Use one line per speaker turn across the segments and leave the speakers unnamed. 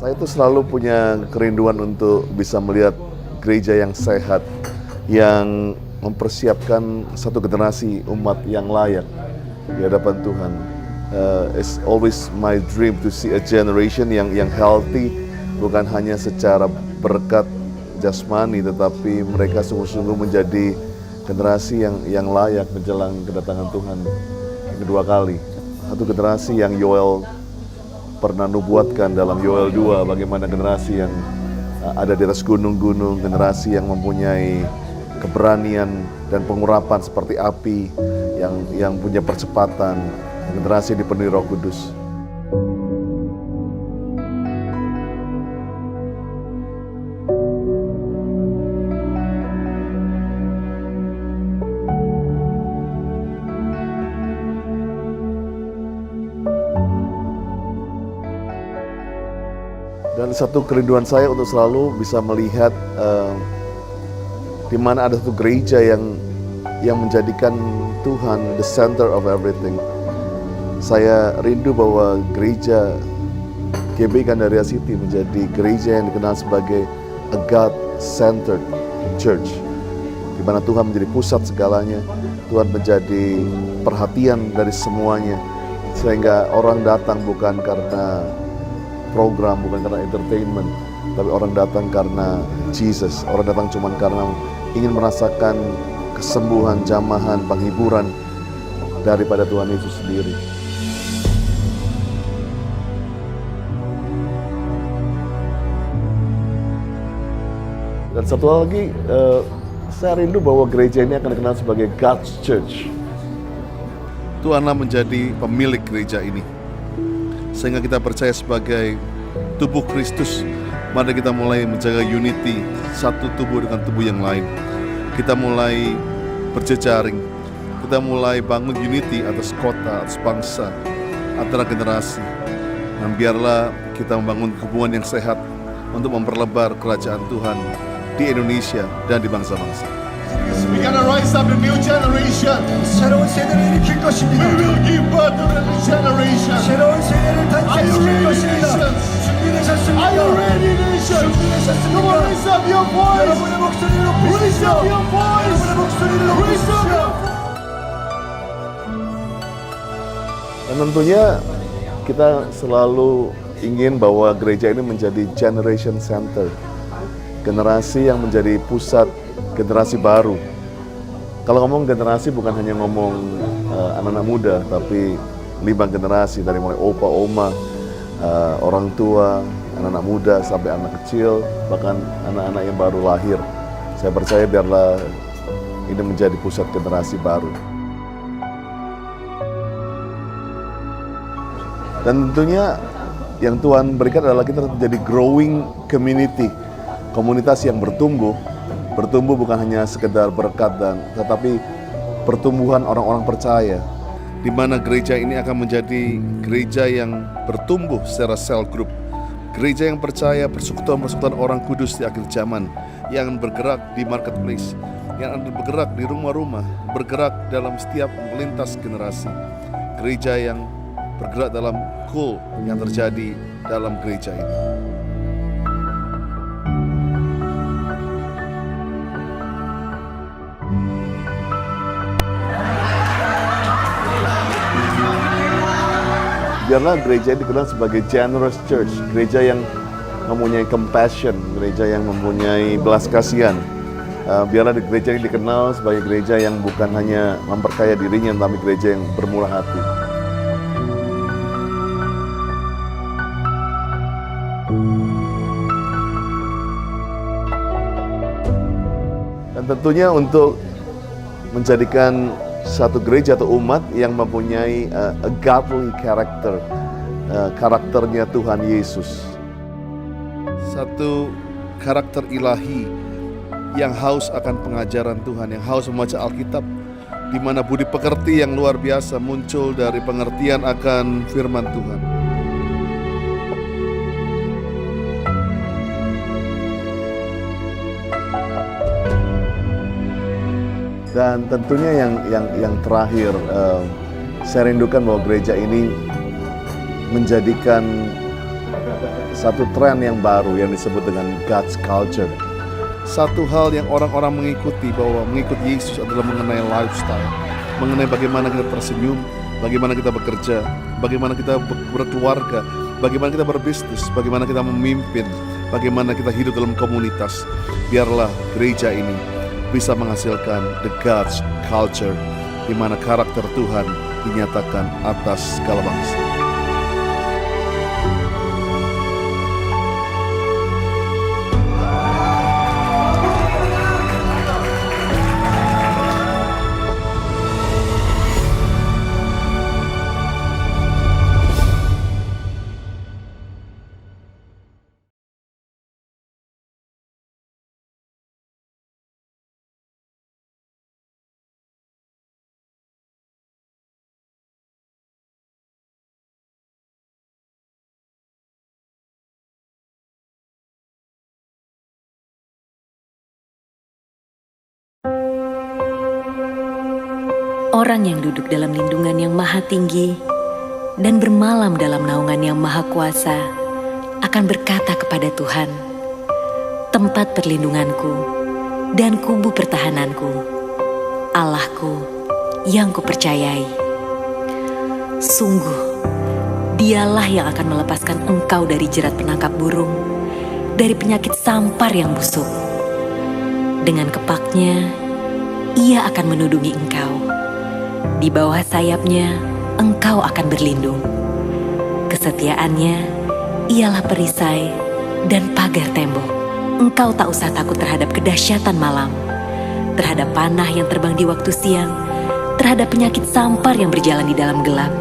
Saya tuh selalu punya kerinduan untuk bisa melihat gereja yang sehat, yang mempersiapkan satu generasi umat yang layak di hadapan Tuhan. It's always my dream to see a generation yang healthy, bukan hanya secara berkat jasmani, tetapi mereka sungguh-sungguh menjadi generasi yang layak menjelang kedatangan Tuhan yang kedua kali. Satu generasi yang Yoel pernah nubuatkan dalam Yoel 2, bagaimana generasi yang ada di atas gunung-gunung, generasi yang mempunyai keberanian dan pengurapan seperti api, yang punya percepatan, generasi yang dipenuhi Roh Kudus. Dan satu kerinduan saya untuk selalu bisa melihat di mana ada satu gereja yang menjadikan Tuhan the center of everything. Saya rindu bahwa gereja GB Gandaria City menjadi gereja yang dikenal sebagai a God-centered church, di mana Tuhan menjadi pusat segalanya, Tuhan menjadi perhatian dari semuanya, sehingga orang datang bukan karena program, bukan karena entertainment, tapi orang datang karena Jesus. Orang datang cuma karena ingin merasakan kesembuhan, jamahan, penghiburan daripada Tuhan Yesus sendiri. Dan satu hal lagi, saya rindu bahwa gereja ini akan dikenal sebagai God's Church. Tuhanlah menjadi pemilik gereja ini, sehingga kita percaya sebagai tubuh Kristus. Mari kita mulai menjaga unity, satu tubuh dengan tubuh yang lain. Kita mulai berjejaring, kita mulai bangun unity atas kota, atas bangsa, antara generasi. Dan biarlah kita membangun hubungan yang sehat untuk memperlebar kerajaan Tuhan di Indonesia dan di bangsa-bangsa.
We gotta rise up a new generation.
새로운 세대를 일으킬
We
것입니다.
will give birth to a new generation.
새로운 세대를
Are you
탄생시킬
ready,
것입니다.
nations?
준비되셨습니까?
Are you ready, nations? Come on, raise up your voice.
여러분의 목소리를
Raise
높이십시오.
up your voice.
여러분의 목소리를
Raise up
높이십시오.
your
Dan tentunya kita selalu ingin bahwa gereja ini menjadi generation center, generasi yang menjadi pusat generasi baru. Kalau ngomong generasi bukan hanya ngomong anak-anak muda, tapi 5 generasi, dari mulai opa, oma, orang tua, anak-anak muda sampai anak kecil, bahkan anak-anak yang baru lahir. Saya percaya biarlah ini menjadi pusat generasi baru. Dan tentunya yang Tuhan berikan adalah kita menjadi growing community, komunitas yang bertumbuh bukan hanya sekedar berkat tetapi pertumbuhan orang-orang percaya, di mana gereja ini akan menjadi gereja yang bertumbuh secara cell group, gereja yang percaya, persekutuan orang kudus di akhir zaman, yang bergerak di marketplace, yang akan bergerak di rumah-rumah, bergerak dalam setiap melintas generasi, gereja yang bergerak dalam cool yang terjadi dalam gereja ini. Biarlah gereja ini dikenal sebagai generous church, gereja yang mempunyai compassion, gereja yang mempunyai belas kasihan. Biarlah gereja ini dikenal sebagai gereja yang bukan hanya memperkaya dirinya, tapi gereja yang bermurah hati. Dan tentunya untuk menjadikan satu gereja atau umat yang mempunyai a godly character, karakternya Tuhan Yesus. Satu karakter ilahi yang haus akan pengajaran Tuhan, yang haus membaca Alkitab, di mana budi pekerti yang luar biasa muncul dari pengertian akan firman Tuhan. Dan tentunya yang terakhir, saya rindukan bahwa gereja ini menjadikan Satu tren yang baru yang disebut dengan God's culture. Satu hal yang orang-orang mengikuti, bahwa mengikuti Yesus adalah mengenai lifestyle, mengenai bagaimana kita tersenyum, bagaimana kita bekerja, bagaimana kita berkeluarga, bagaimana kita berbisnis, bagaimana kita memimpin, bagaimana kita hidup dalam komunitas. Biarlah gereja ini bisa menghasilkan the God's culture, di mana karakter Tuhan dinyatakan atas segala bangsa.
Orang yang duduk dalam lindungan yang maha tinggi dan bermalam dalam naungan yang maha kuasa akan berkata kepada Tuhan, tempat perlindunganku dan kubu pertahananku, Allahku yang kupercayai. Sungguh, dialah yang akan melepaskan engkau dari jerat penangkap burung, dari penyakit sampar yang busuk. Dengan kepaknya, ia akan menudungi engkau. Di bawah sayapnya, engkau akan berlindung. Kesetiaannya ialah perisai dan pagar tembok. Engkau tak usah takut terhadap kedahsyatan malam, terhadap panah yang terbang di waktu siang, terhadap penyakit sampar yang berjalan di dalam gelap,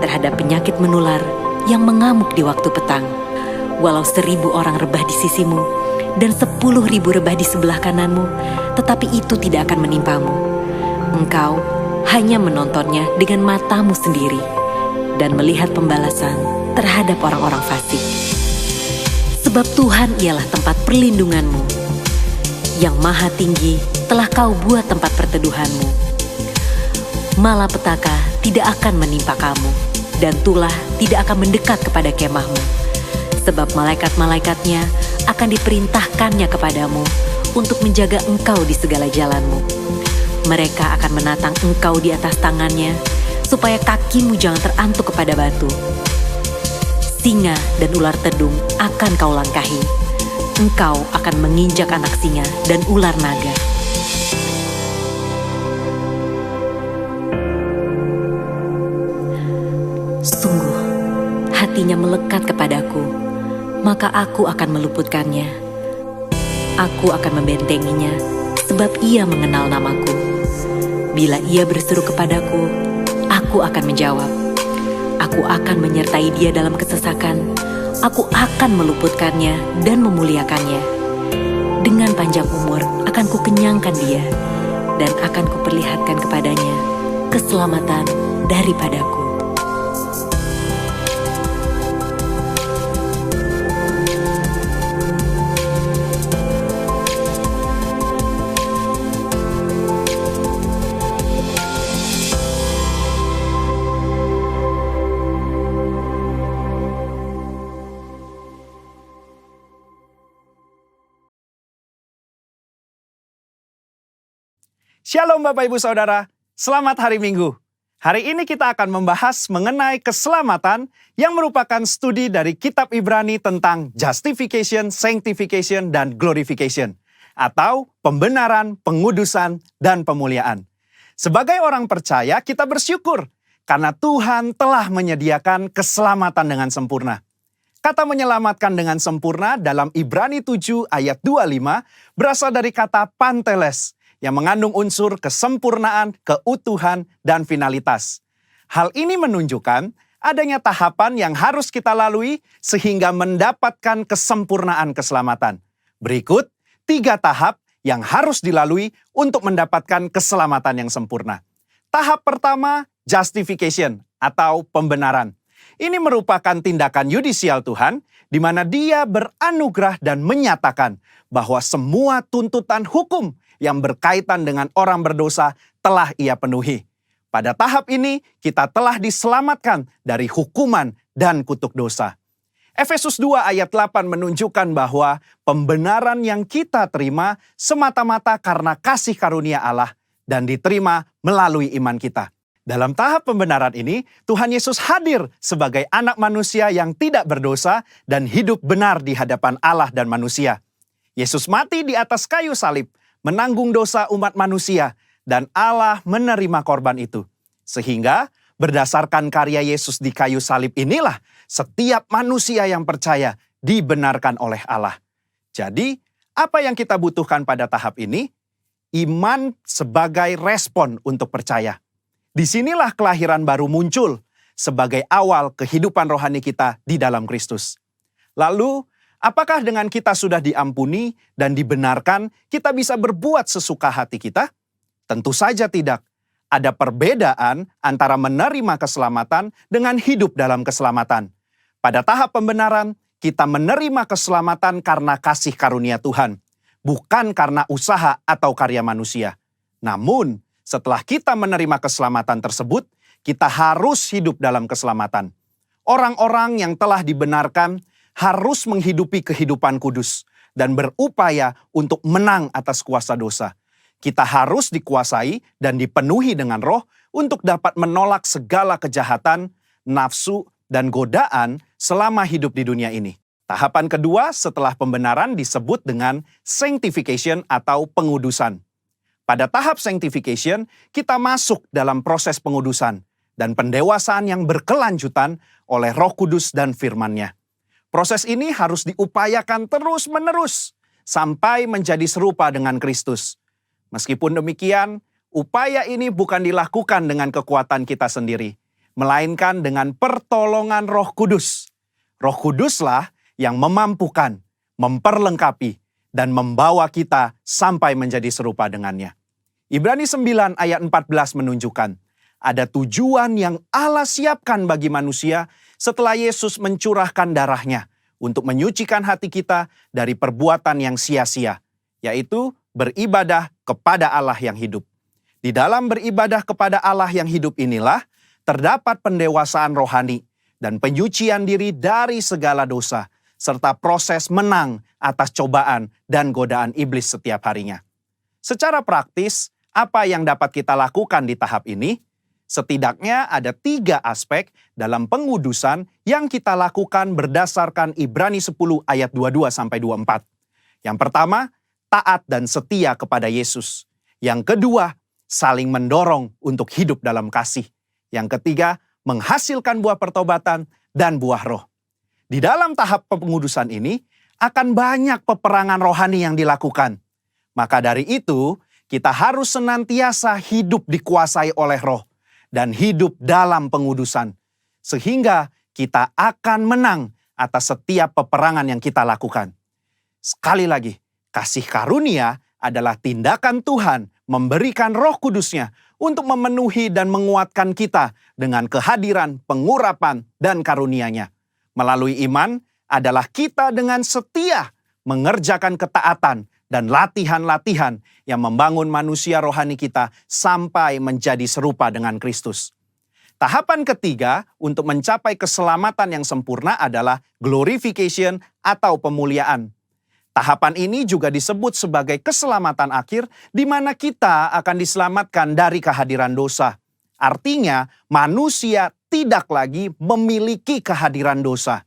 terhadap penyakit menular yang mengamuk di waktu petang. Walau 1.000 orang rebah di sisimu dan 10.000 rebah di sebelah kananmu, tetapi itu tidak akan menimpamu. Engkau hanya menontonnya dengan matamu sendiri dan melihat pembalasan terhadap orang-orang fasik. Sebab Tuhan ialah tempat perlindunganmu. Yang maha tinggi telah kau buat tempat perteduhanmu. Malapetaka tidak akan menimpa kamu, dan tulah tidak akan mendekat kepada kemahmu. Sebab malaikat-malaikatnya akan diperintahkannya kepadamu untuk menjaga engkau di segala jalanmu. Mereka akan menatang engkau di atas tangannya, supaya kakimu jangan terantuk kepada batu. Singa dan ular tedung akan kau langkahi. Engkau akan menginjak anak singa dan ular naga. Sungguh, hatinya melekat kepadaku, maka aku akan meluputkannya. Aku akan membentenginya, sebab ia mengenal namaku. Bila ia berseru kepadaku, aku akan menjawab. Aku akan menyertai dia dalam kesesakan. Aku akan meluputkannya dan memuliakannya. Dengan panjang umur akan kukenyangkan dia, dan akan kuperlihatkan kepadanya keselamatan daripadaku.
Shalom Bapak Ibu Saudara, selamat hari Minggu. Hari ini kita akan membahas mengenai keselamatan yang merupakan studi dari kitab Ibrani tentang justification, sanctification, dan glorification. Atau pembenaran, pengudusan, dan pemuliaan. Sebagai orang percaya, kita bersyukur karena Tuhan telah menyediakan keselamatan dengan sempurna. Kata menyelamatkan dengan sempurna dalam Ibrani 7 ayat 25 berasal dari kata panteles, yang mengandung unsur kesempurnaan, keutuhan, dan finalitas. Hal ini menunjukkan adanya tahapan yang harus kita lalui sehingga mendapatkan kesempurnaan keselamatan. Berikut 3 tahap yang harus dilalui untuk mendapatkan keselamatan yang sempurna. Tahap pertama, justification atau pembenaran. Ini merupakan tindakan yudisial Tuhan, di mana Dia beranugerah dan menyatakan bahwa semua tuntutan hukum yang berkaitan dengan orang berdosa telah Ia penuhi. Pada tahap ini, kita telah diselamatkan dari hukuman dan kutuk dosa. Efesus 2 ayat 8 menunjukkan bahwa pembenaran yang kita terima semata-mata karena kasih karunia Allah dan diterima melalui iman kita. Dalam tahap pembenaran ini, Tuhan Yesus hadir sebagai anak manusia yang tidak berdosa dan hidup benar di hadapan Allah dan manusia. Yesus mati di atas kayu salib, menanggung dosa umat manusia, dan Allah menerima korban itu. Sehingga berdasarkan karya Yesus di kayu salib inilah setiap manusia yang percaya dibenarkan oleh Allah. Jadi, apa yang kita butuhkan pada tahap ini? Iman sebagai respon untuk percaya. Disinilah kelahiran baru muncul sebagai awal kehidupan rohani kita di dalam Kristus. Lalu, apakah dengan kita sudah diampuni dan dibenarkan, kita bisa berbuat sesuka hati kita? Tentu saja tidak. Ada perbedaan antara menerima keselamatan dengan hidup dalam keselamatan. Pada tahap pembenaran, kita menerima keselamatan karena kasih karunia Tuhan, bukan karena usaha atau karya manusia. Namun, setelah kita menerima keselamatan tersebut, kita harus hidup dalam keselamatan. Orang-orang yang telah dibenarkan harus menghidupi kehidupan kudus dan berupaya untuk menang atas kuasa dosa. Kita harus dikuasai dan dipenuhi dengan Roh untuk dapat menolak segala kejahatan, nafsu, dan godaan selama hidup di dunia ini. Tahapan kedua setelah pembenaran disebut dengan sanctification atau pengudusan. Pada tahap sanctification, kita masuk dalam proses pengudusan dan pendewasaan yang berkelanjutan oleh Roh Kudus dan firman-Nya. Proses ini harus diupayakan terus-menerus sampai menjadi serupa dengan Kristus. Meskipun demikian, upaya ini bukan dilakukan dengan kekuatan kita sendiri, melainkan dengan pertolongan Roh Kudus. Roh Kuduslah yang memampukan, memperlengkapi, dan membawa kita sampai menjadi serupa dengannya. Ibrani 9 ayat 14 menunjukkan, ada tujuan yang Allah siapkan bagi manusia setelah Yesus mencurahkan darahnya untuk menyucikan hati kita dari perbuatan yang sia-sia, yaitu beribadah kepada Allah yang hidup. Di dalam beribadah kepada Allah yang hidup inilah terdapat pendewasaan rohani dan penyucian diri dari segala dosa, serta proses menang atas cobaan dan godaan iblis setiap harinya. Secara praktis, apa yang dapat kita lakukan di tahap ini? Setidaknya ada 3 aspek dalam pengudusan yang kita lakukan berdasarkan Ibrani 10 ayat 22-24. Yang pertama, taat dan setia kepada Yesus. Yang kedua, saling mendorong untuk hidup dalam kasih. Yang ketiga, menghasilkan buah pertobatan dan buah roh. Di dalam tahap pengudusan ini, akan banyak peperangan rohani yang dilakukan. Maka dari itu, kita harus senantiasa hidup dikuasai oleh roh dan hidup dalam pengudusan. Sehingga kita akan menang atas setiap peperangan yang kita lakukan. Sekali lagi, kasih karunia adalah tindakan Tuhan memberikan Roh Kudus-Nya untuk memenuhi dan menguatkan kita dengan kehadiran, pengurapan, dan karunia-Nya. Melalui iman adalah kita dengan setia mengerjakan ketaatan dan latihan-latihan yang membangun manusia rohani kita sampai menjadi serupa dengan Kristus. Tahapan ketiga untuk mencapai keselamatan yang sempurna adalah glorification atau pemuliaan. Tahapan ini juga disebut sebagai keselamatan akhir, di mana kita akan diselamatkan dari kehadiran dosa. Artinya, manusia tidak lagi memiliki kehadiran dosa.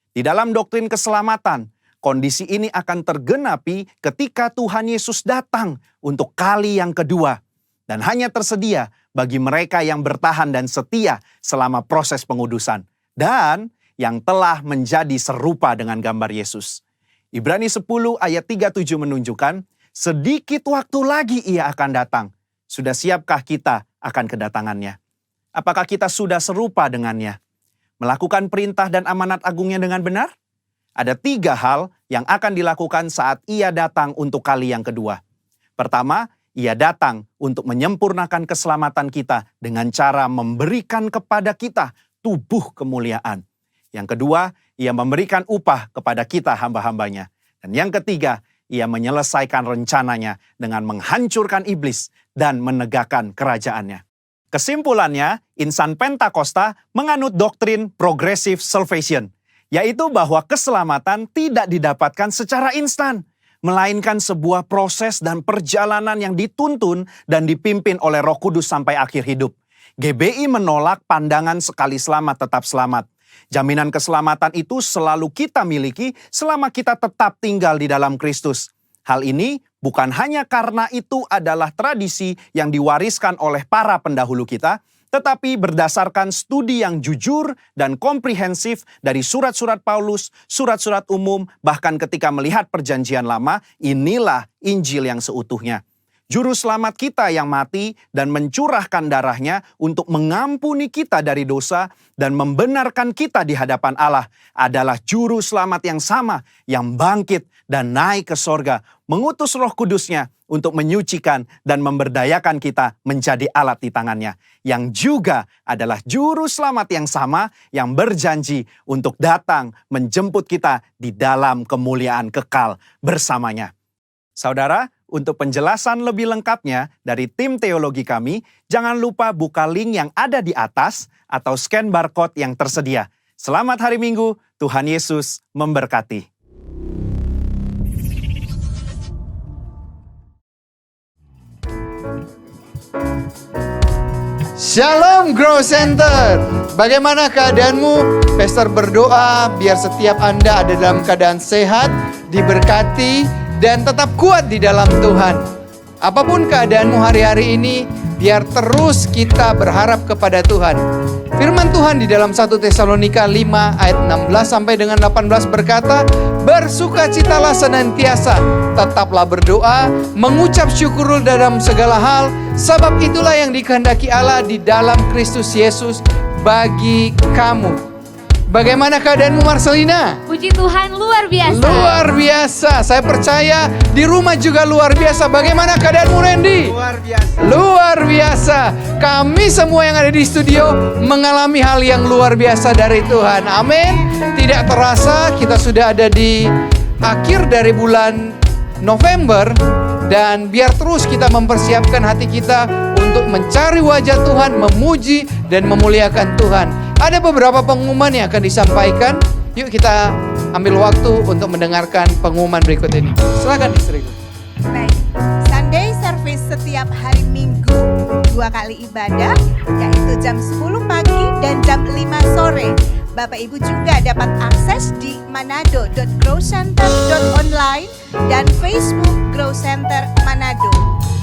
Di dalam doktrin keselamatan, kondisi ini akan tergenapi ketika Tuhan Yesus datang untuk kali yang kedua, dan hanya tersedia bagi mereka yang bertahan dan setia selama proses pengudusan, dan yang telah menjadi serupa dengan gambar Yesus. Ibrani 10 ayat 37 menunjukkan, sedikit waktu lagi ia akan datang. Sudah siapkah kita akan kedatangannya? Apakah kita sudah serupa dengannya? Melakukan perintah dan amanat agungnya dengan benar? Ada 3 hal yang akan dilakukan saat ia datang untuk kali yang kedua. Pertama, ia datang untuk menyempurnakan keselamatan kita dengan cara memberikan kepada kita tubuh kemuliaan. Yang kedua, ia memberikan upah kepada kita hamba-hambanya. Dan yang ketiga, ia menyelesaikan rencananya dengan menghancurkan iblis dan menegakkan kerajaannya. Kesimpulannya, insan Pentakosta menganut doktrin progressive salvation, yaitu bahwa keselamatan tidak didapatkan secara instan, melainkan sebuah proses dan perjalanan yang dituntun dan dipimpin oleh Roh Kudus sampai akhir hidup. GBI menolak pandangan sekali selamat tetap selamat. Jaminan keselamatan itu selalu kita miliki selama kita tetap tinggal di dalam Kristus. Hal ini bukan hanya karena itu adalah tradisi yang diwariskan oleh para pendahulu kita, tetapi berdasarkan studi yang jujur dan komprehensif dari surat-surat Paulus, surat-surat umum, bahkan ketika melihat perjanjian lama, inilah Injil yang seutuhnya. Juru selamat kita yang mati dan mencurahkan darahnya untuk mengampuni kita dari dosa dan membenarkan kita di hadapan Allah adalah juru selamat yang sama yang bangkit dan naik ke sorga, mengutus Roh Kudusnya untuk menyucikan dan memberdayakan kita menjadi alat di tangannya. Yang juga adalah juru selamat yang sama yang berjanji untuk datang menjemput kita di dalam kemuliaan kekal bersamanya. Saudara, untuk penjelasan lebih lengkapnya dari tim teologi kami, jangan lupa buka link yang ada di atas atau scan barcode yang tersedia. Selamat hari Minggu, Tuhan Yesus memberkati.
Shalom Grow Center. Bagaimana keadaanmu? Pastor berdoa biar setiap Anda ada dalam keadaan sehat, diberkati, dan tetap kuat di dalam Tuhan. Apapun keadaanmu hari-hari ini, biar terus kita berharap kepada Tuhan. Firman Tuhan di dalam 1 Tesalonika 5 ayat 16 sampai dengan 18 berkata, bersukacitalah senantiasa, tetaplah berdoa, mengucap syukur dalam segala hal, sebab itulah yang dikehendaki Allah di dalam Kristus Yesus bagi kamu. Bagaimana keadaanmu Marcelina?
Puji Tuhan, luar biasa.
Luar biasa. Saya percaya di rumah juga luar biasa. Bagaimana keadaanmu Randy?
Luar biasa.
Luar biasa. Kami semua yang ada di studio mengalami hal yang luar biasa dari Tuhan. Amin. Tidak terasa kita sudah ada di akhir dari bulan November. Dan biar terus kita mempersiapkan hati kita untuk mencari wajah Tuhan, memuji dan memuliakan Tuhan. Ada beberapa pengumuman yang akan disampaikan. Yuk kita ambil waktu untuk mendengarkan pengumuman berikut ini. Silakan istriku.
Baik, Sunday service setiap hari Minggu 2 kali ibadah, yaitu jam 10 pagi dan jam 5 sore. Bapak Ibu juga dapat akses di manado.growcenter.online dan Facebook Grow Center Manado.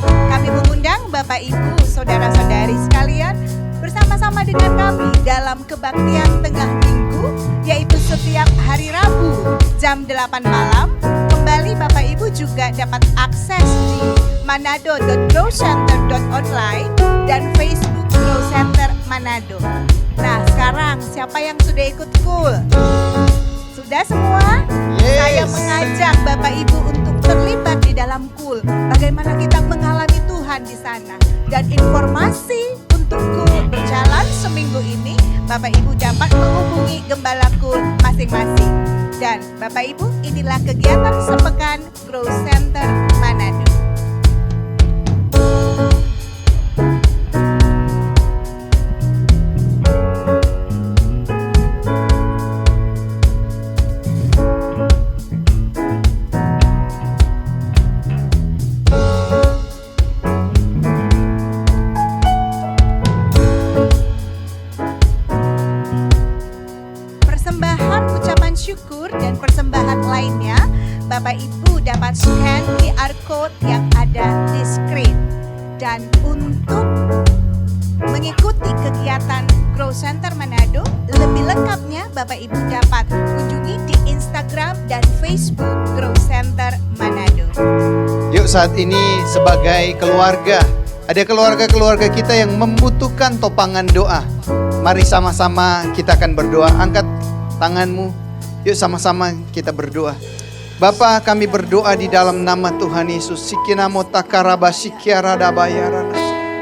Kami mengundang Bapak Ibu, saudara-saudari sekalian, bersama-sama dengan kami dalam kebaktian tengah minggu, yaitu setiap hari Rabu jam 8 malam. Kembali Bapak Ibu juga dapat akses di manado.growcenter.online dan Facebook Grow Center Manado. Nah, sekarang siapa yang sudah ikut cool? Sudah semua?
Yes.
Saya mengajak Bapak Ibu untuk terlibat di dalam cool. Bagaimana kita mengalami Tuhan di sana. Dan informasi untuk cool berjalan seminggu ini, Bapak Ibu dapat menghubungi gembala cool masing-masing. Dan Bapak Ibu, inilah kegiatan sepekan Grow Center Manado. Syukur dan persembahan lainnya, Bapak Ibu dapat scan QR code yang ada di screen. Dan untuk mengikuti kegiatan Grow Center Manado, lebih lengkapnya Bapak Ibu dapat kunjungi di Instagram dan Facebook Grow Center Manado.
Yuk saat ini sebagai keluarga, ada keluarga-keluarga kita yang membutuhkan topangan doa. Mari sama-sama kita akan berdoa. Angkat tanganmu. Yuk sama-sama kita berdoa. Bapa, kami berdoa di dalam nama Tuhan Yesus.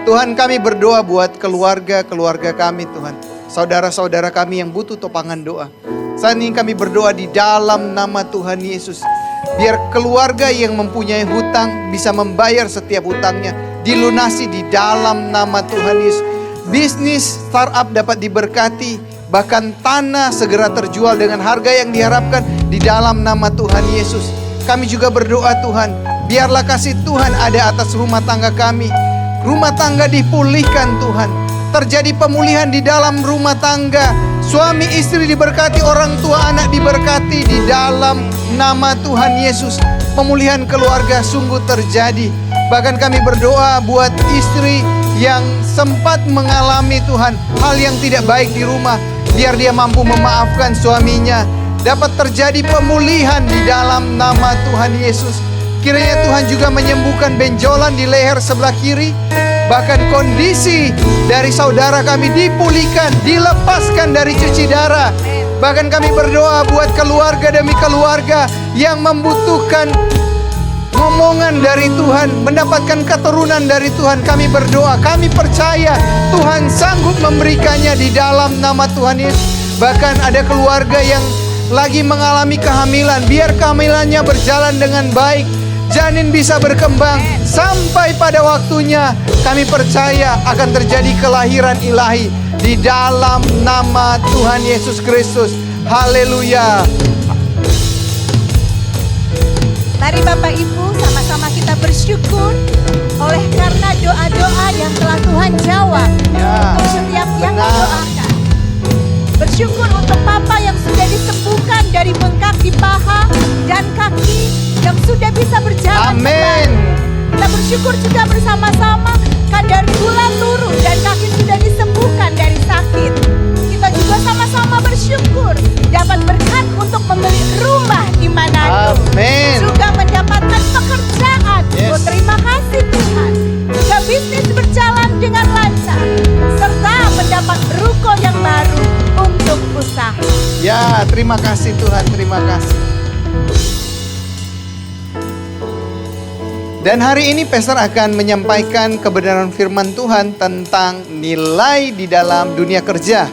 Tuhan, kami berdoa buat keluarga kami Tuhan. Saudara-saudara kami yang butuh topangan doa. Saat ini kami berdoa di dalam nama Tuhan Yesus. Biar keluarga yang mempunyai hutang bisa membayar setiap hutangnya. Dilunasi di dalam nama Tuhan Yesus. Bisnis startup dapat diberkati. bahkan tanah segera terjual dengan harga yang diharapkan di dalam nama Tuhan Yesus. Kami juga berdoa Tuhan, biarlah kasih Tuhan ada atas rumah tangga kami. Rumah tangga dipulihkan Tuhan. Terjadi pemulihan di dalam rumah tangga. Suami istri diberkati, orang tua anak diberkati di dalam nama Tuhan Yesus. Pemulihan keluarga sungguh terjadi. Bahkan kami berdoa buat istri yang sempat mengalami Tuhan hal yang tidak baik di rumah. Biar dia mampu memaafkan suaminya. Dapat terjadi pemulihan di dalam nama Tuhan Yesus. Kiranya Tuhan juga menyembuhkan benjolan di leher sebelah kiri. Bahkan kondisi dari saudara kami dipulihkan, dilepaskan dari cuci darah. Bahkan kami berdoa buat keluarga demi keluarga yang membutuhkan ngomongan dari Tuhan, mendapatkan keturunan dari Tuhan. Kami berdoa, kami percaya Tuhan sanggup memberikannya di dalam nama Tuhan Yesus. Bahkan ada keluarga yang lagi mengalami kehamilan, biar kehamilannya berjalan dengan baik, janin bisa berkembang sampai pada waktunya. Kami percaya akan terjadi kelahiran ilahi di dalam nama Tuhan Yesus Kristus. Haleluya.
Mari Bapak Ibu sama-sama kita bersyukur oleh karena doa-doa yang telah Tuhan jawab untuk setiap yang mendoakan. Bersyukur untuk Papa yang sudah disembuhkan dari bengkak di paha dan kaki, yang sudah bisa berjalan kembali. Kita bersyukur juga bersama-sama kadar gula turun dan kaki sudah disembuhkan dari sakit. Kita juga sama-sama bersyukur dapat berkat untuk membeli rumah di Manado. Juga mendapatkan pekerjaan. Oh, terima kasih Tuhan. Juga bisnis berjalan dengan lancar. Serta mendapat ruko yang baru untuk usaha.
Ya, terima kasih Tuhan, terima kasih. Dan hari ini Pastor akan menyampaikan kebenaran firman Tuhan tentang nilai di dalam dunia kerja.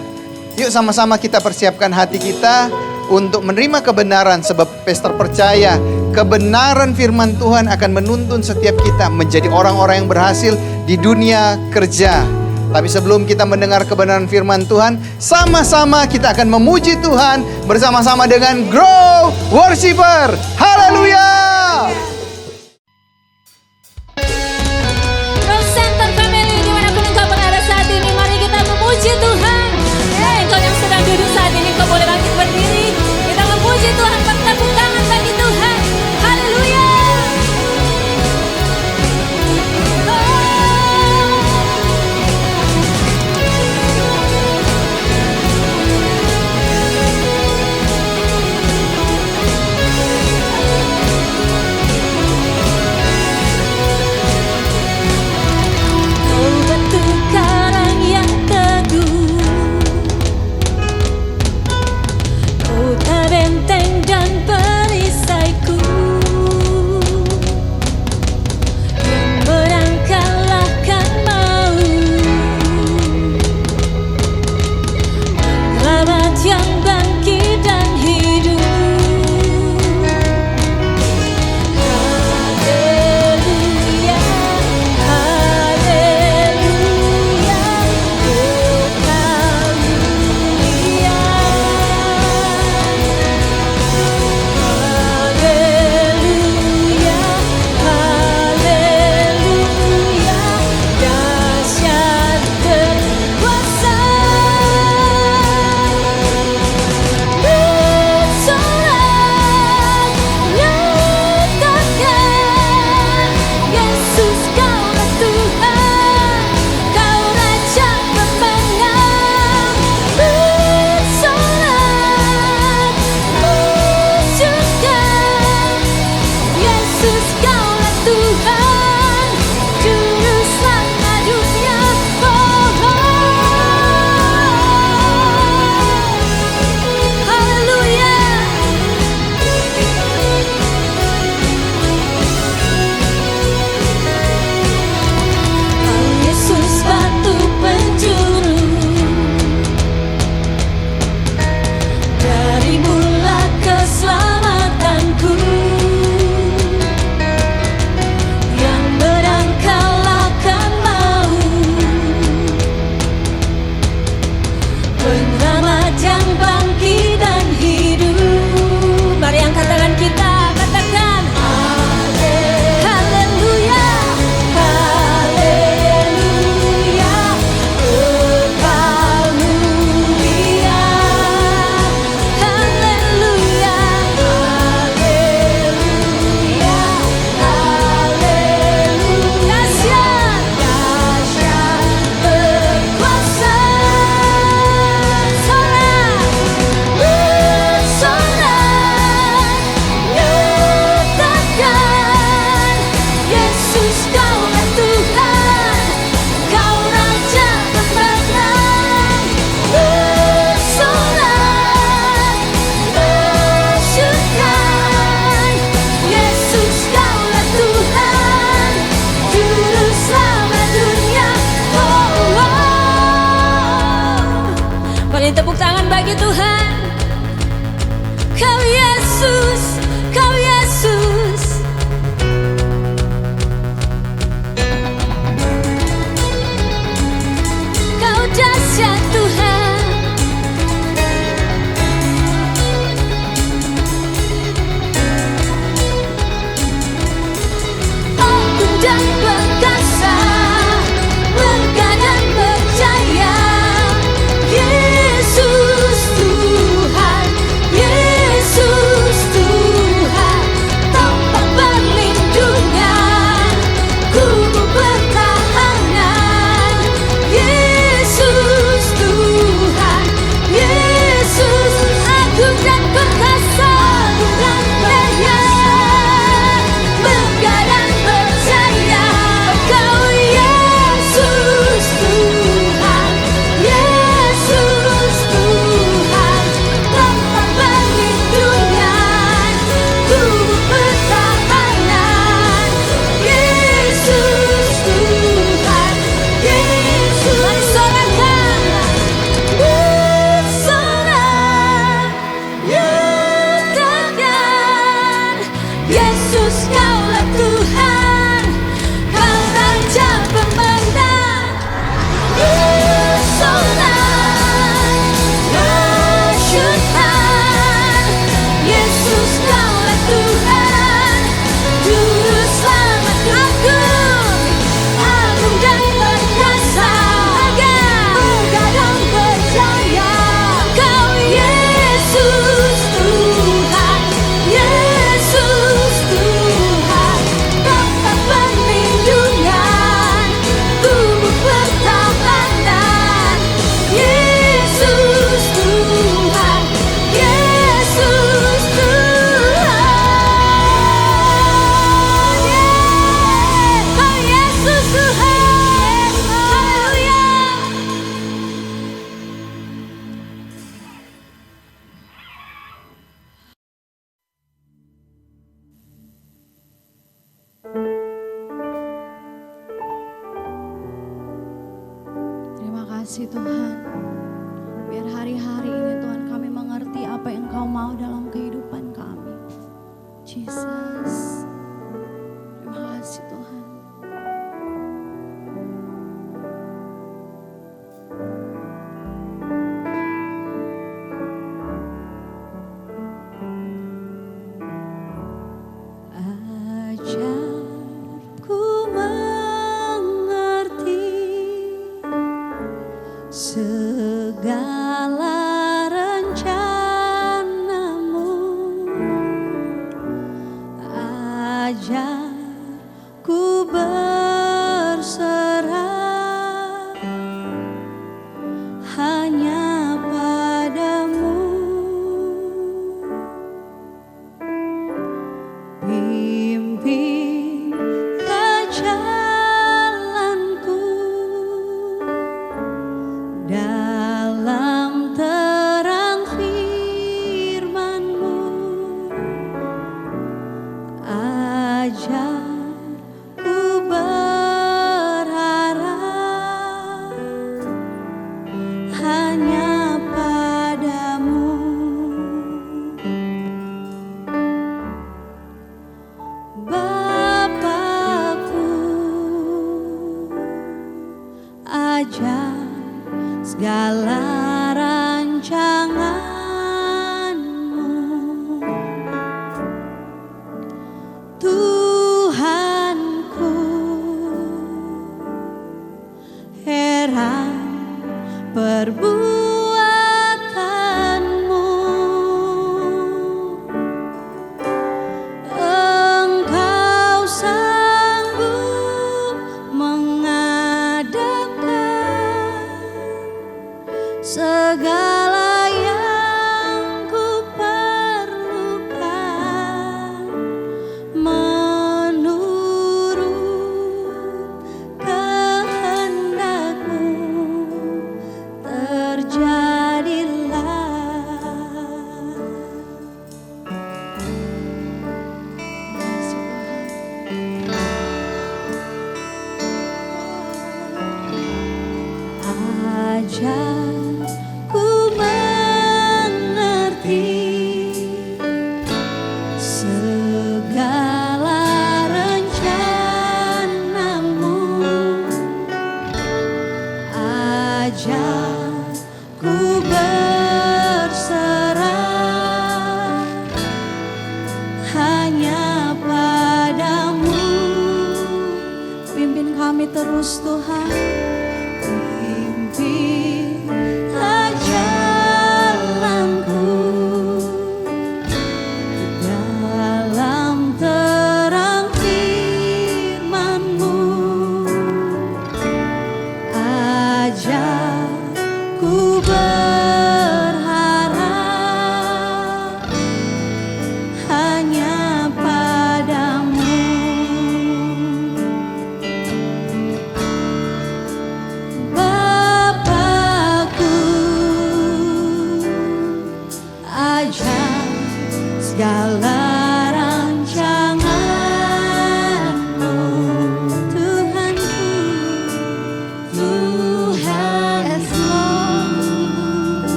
Yuk sama-sama kita persiapkan hati kita untuk menerima kebenaran, sebab Pastor percaya kebenaran firman Tuhan akan menuntun setiap kita menjadi orang-orang yang berhasil di dunia kerja. Tapi sebelum kita mendengar kebenaran firman Tuhan, sama-sama kita akan memuji Tuhan bersama-sama dengan Grow Worshipper. Haleluya!
Grow Center Family, dimanapun engkau berada saat ini, mari kita memuji Tuhan. Engkau yang sedang duduk saat ini, engkau boleh bangkit berdiri. Kita memuji Tuhan, bertepuk tangan bagi Tuhan. Haleluya. Pengamat Beri tepuk tangan bagi Tuhan. Kau Yesus, Kau Yesus. Kau dahsyat Tuhan. Agung dan perkasa, megah dan percaya. Yesus Tuhan, Yesus Tuhan, tempat perlindungan, kubu pertahanan. Yesus Tuhan, Yesus, agung dan perkasa, agung dan perkasa, megah dan percaya. Kau Yesus Tuhan, Yesus Tuhan, tempat perlindungan, kubu pertahanan. Yesus Tuhan, Yesus. Mari sorakan, bersorak, nyatakan, Yesus Kaulah Tuhan, Kau Raja pemenang. Bersorak, masyurkan, Yesus Kaulah Tuhan, Juru Selamat agung, agung dan perkasa, megah dan percaya. Kau Yesus Tuhan, Yesus Tuhan, tempat perlindungan, kubu pertahanan. Yesus Tuhan, Yesus Tuhan. Kau Yesus Tuhan. Haleluya.
Terima kasih Tuhan. Biar hari-hari ini Tuhan kami mengerti apa yang Kau mau dalam kehidupan kami. Jesus. Terima kasih Tuhan. Ajarku mengerti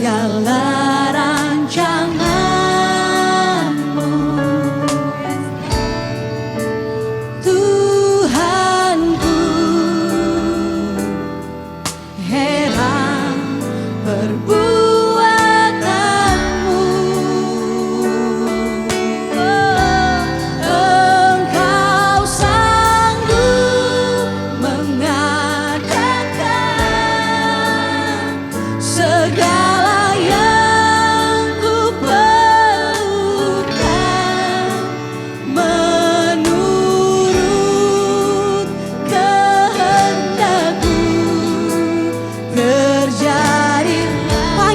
segala rancangan-Mu. Tuhanku, heran perbuatan-Mu. Engkau sanggup mengadakan segala yang ku perlukan menurut kehendak-Mu. Terjadilah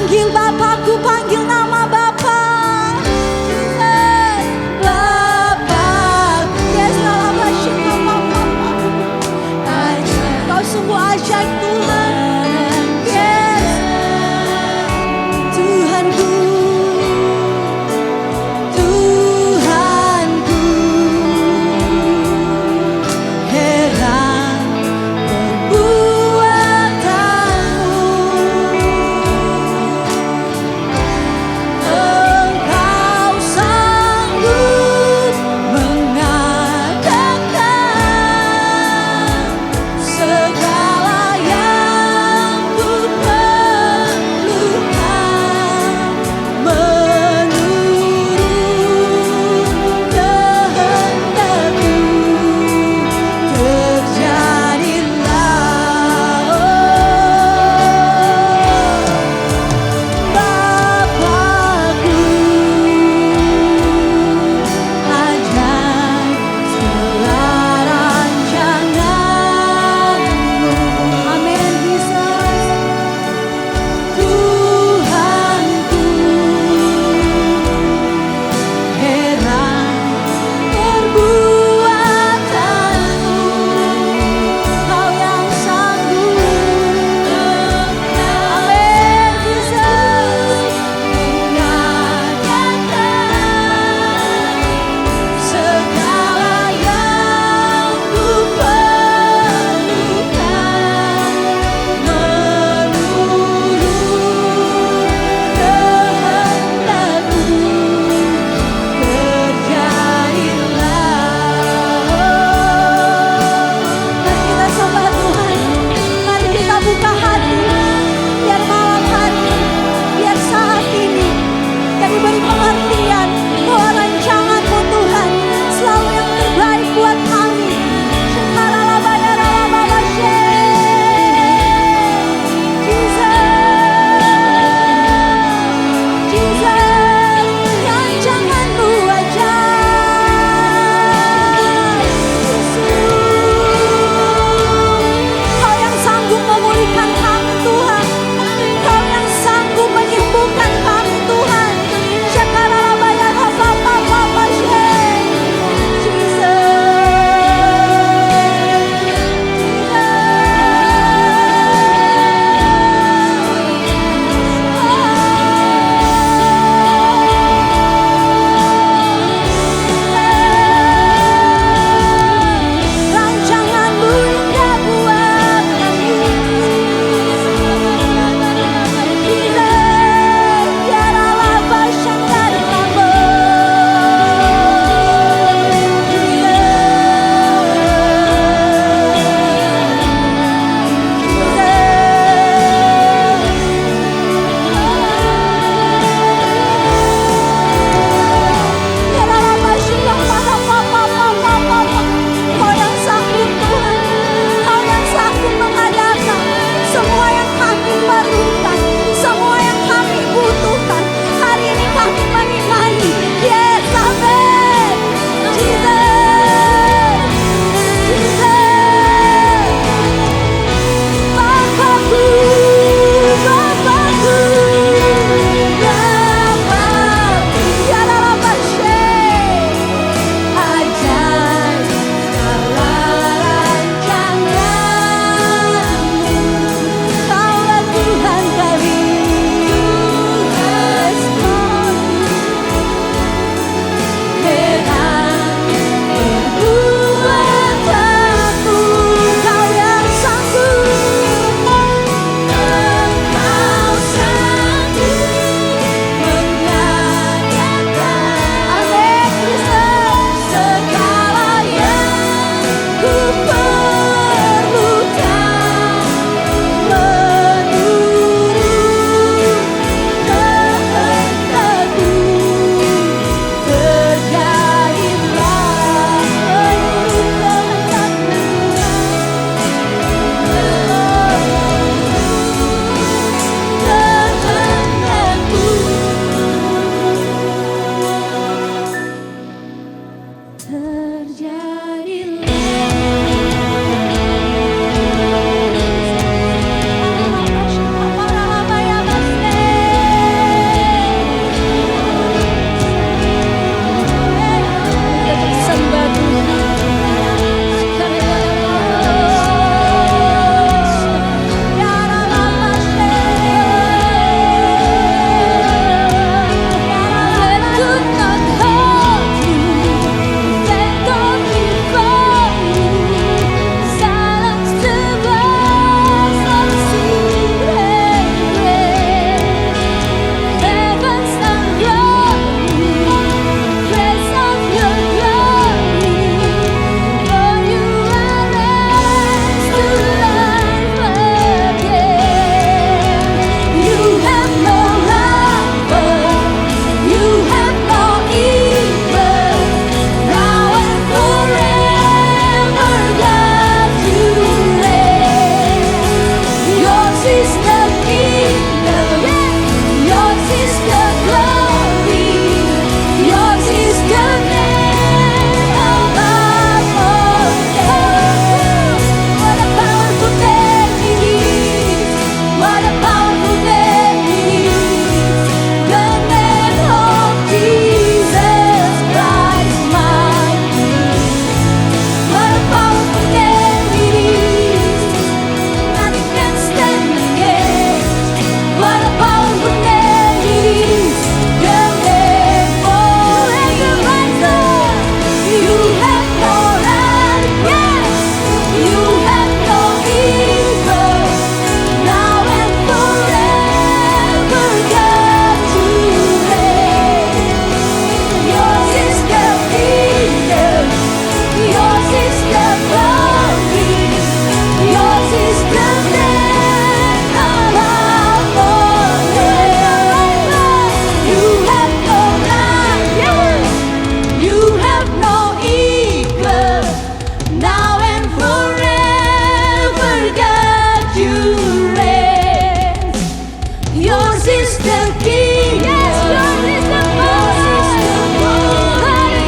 Yours is the King. Yes, yours is the power.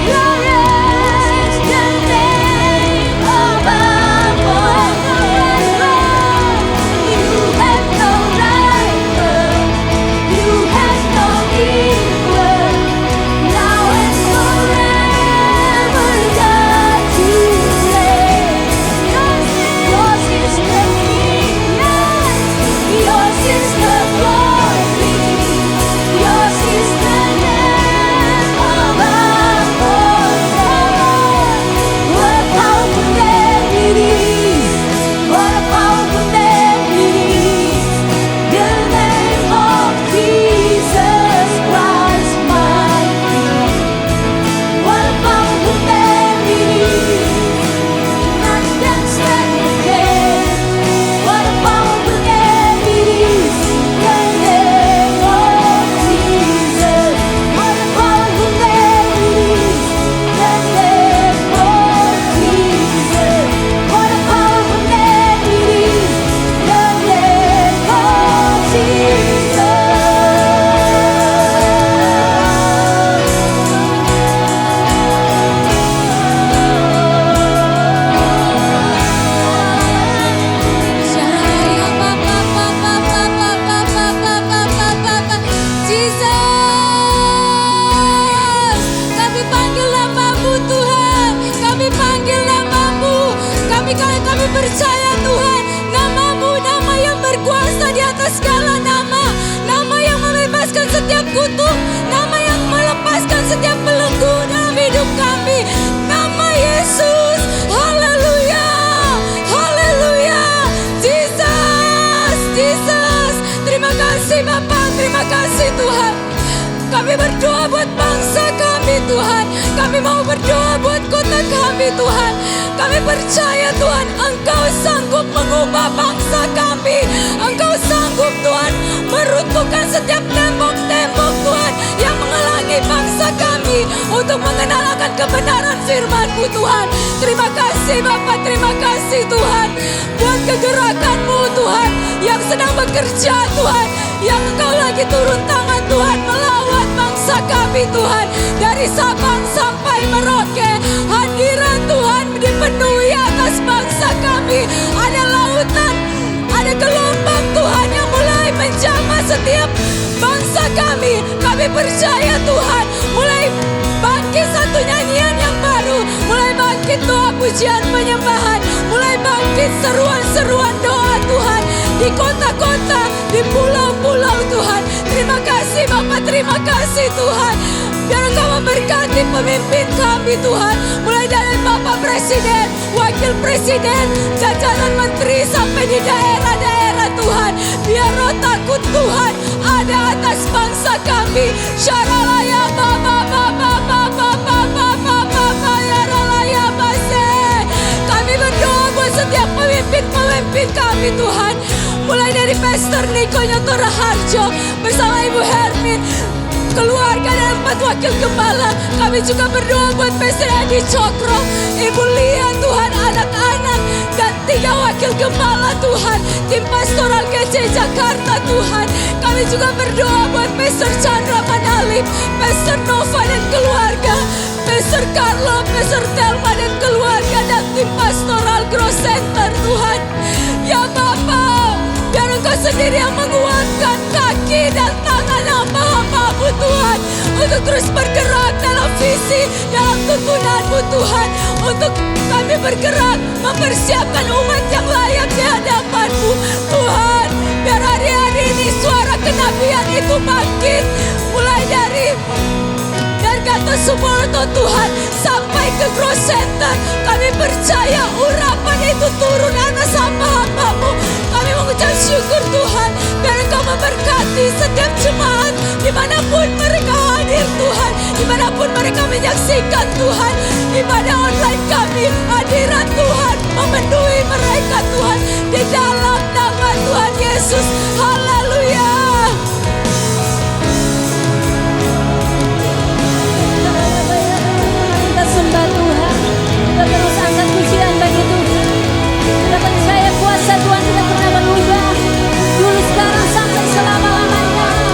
Glorious the name above all names. You have no rival. You have no equal. Now and forever, God, you reign. Yours is the kingdom. Yours is the glory. Yours is the name above all names. What a powerful name it is. What a powerful name it is. The name of Jesus Christ, my King. What a powerful name it is. None can stand against. What a powerful name it is. The name of Jesus. What a powerful name it is. The name of Jesus. What a powerful name it is. The name of Jesus, kami panggil namamu Tuhan, kami panggil namamu, kami percaya Tuhan, namamu nama yang berkuasa di atas segala nama, nama yang membebaskan setiap kutuk, nama yang melepaskan setiap belenggu dalam hidup kami, nama Yesus. Haleluya, haleluya, Jesus, Jesus. Terima kasih Bapa, terima kasih Tuhan. Kami berdoa buat bangsa kami Tuhan. Kami mau berdoa buat kota kami Tuhan. Kami percaya Tuhan, Engkau sanggup mengubah bangsa kami. Engkau sanggup Tuhan meruntuhkan setiap tembok-tembok Tuhan yang menghalangi bangsa kami untuk mengenal akan kebenaran firman-Mu Tuhan. Terima kasih Bapa, terima kasih Tuhan buat kegerakan-Mu Tuhan yang sedang bekerja Tuhan, yang Engkau lagi turun tangan Tuhan melawan bangsa kami Tuhan, dari Sabang sampai Merauke. Hadiran Tuhan dipenuhi atas bangsa kami. Ada lautan, ada gelombang Tuhan yang mulai menjamah setiap bangsa kami. Kami percaya Tuhan, mulai bangkit satu nyanyian yang baru, mulai bangkit doa pujian penyembahan, mulai bangkit seruan-seruan doa Tuhan di kota-kota, di pulau-pulau Tuhan. Terima kasih Bapak, terima kasih Tuhan. Biar Engkau memberkati pemimpin kami Tuhan, mulai dari Bapak Presiden, Wakil Presiden, jajaran menteri sampai di daerah-daerah Tuhan. Biar roh takut Tuhan ada atas bangsa kami. Syaralaya Baba Baba Baba Baba Baba Yaralaya Base. Kami berdoa buat setiap pemimpin kami Tuhan, mulai dari Pastor Niko Nyoto Raharjo bersama Ibu Hermin, keluarga dan 4 wakil gembala. Kami juga berdoa buat Pastor Adi Cokro, Ibu Lia Tuhan, anak-anak, dan 3 wakil gembala Tuhan, tim pastoral GC Jakarta Tuhan. Kami juga berdoa buat Pastor Chandra Manalip, Pastor Nova dan keluarga, Pastor Carlo, Pastor Telma dan keluarga, dan tim pastoral Grow Center Tuhan. Ya Bapa, biar Engkau sendiri yang menguatkan kaki dan tangan hamba-hamba-Mu Tuhan, untuk terus bergerak dalam visi, dalam tuntunan-Mu Tuhan, untuk kami bergerak mempersiapkan umat yang layak di hadapan-Mu Tuhan. Biar hari-hari ini suara kenabian itu bangkit, mulai dari Gatot Subroto Tuhan sampai ke Grow Center. Kami percaya urapan itu turun atas hamba-hamba-Mu. Kami mengucap syukur Tuhan, biar Engkau memberkati setiap jemaat dimanapun mereka hadir Tuhan, dimanapun mereka menyaksikan Tuhan ibadah online kami. Hadirat Tuhan memenuhi mereka Tuhan, di dalam nama Tuhan Yesus. Haleluya. Kita sembah Tuhan, kita terus angkat pujian bagi Tuhan. Kita percaya kuasa Tuhan tidak pernah berubah, dulu sekarang sampai selama-lamanya.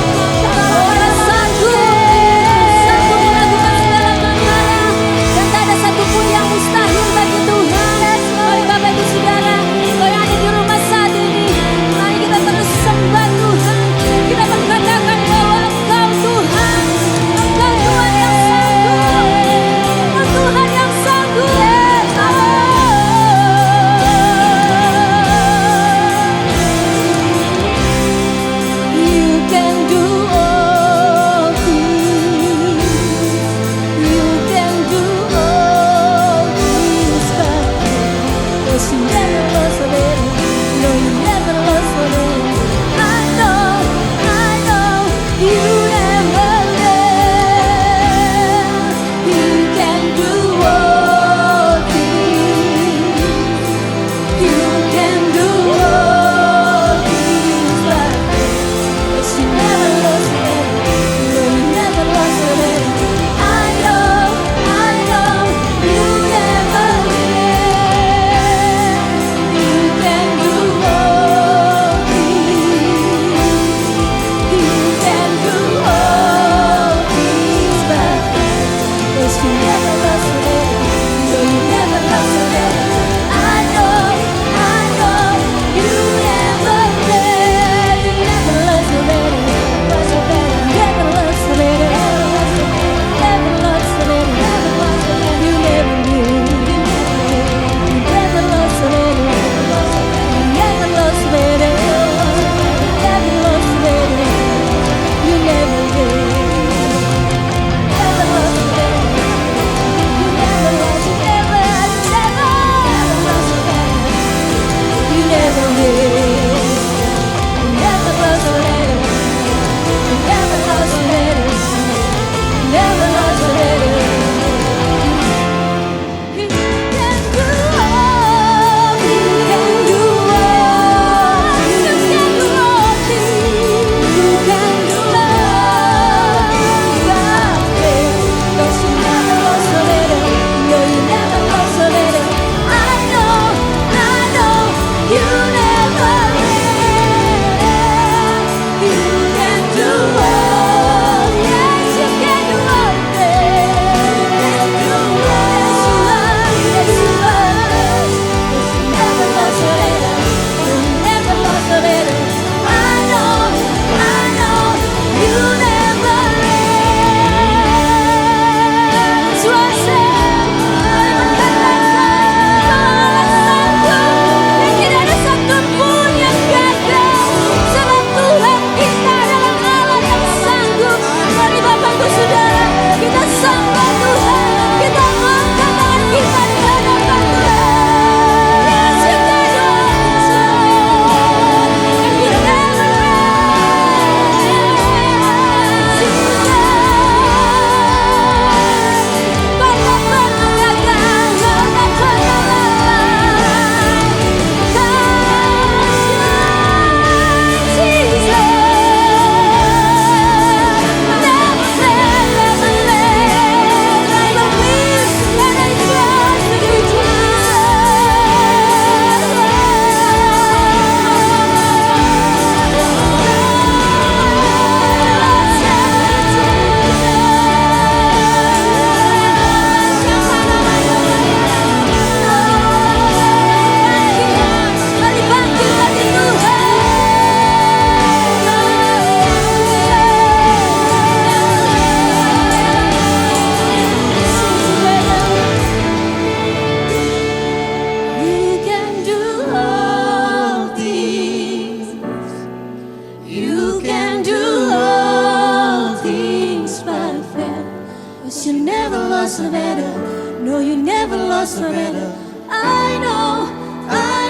lost the battle. No, you never lost the battle. I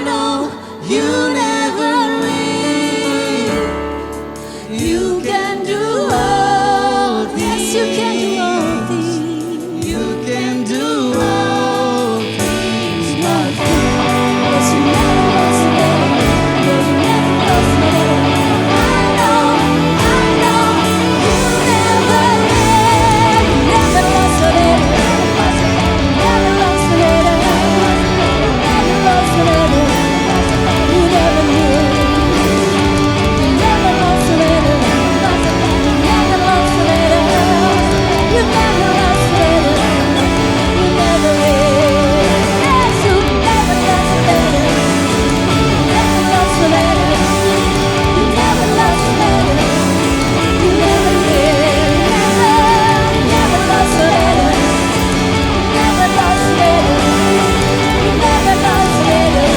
know you never will. You can do all things. Yes, you can do all things. You can do all things. Yes, you never lost the battle. No, you never lost the battle. I know you never will. You never lost the battle. Never lost the battle. Never lost the battle. You never will. You never lost the battle. Never lost the battle. You never lost the battle. You never will. Yes, you never lost the battle. Never lost the battle. You never lost the battle. You never will. Never lost the battle. Never lost the battle. You never lost the battle.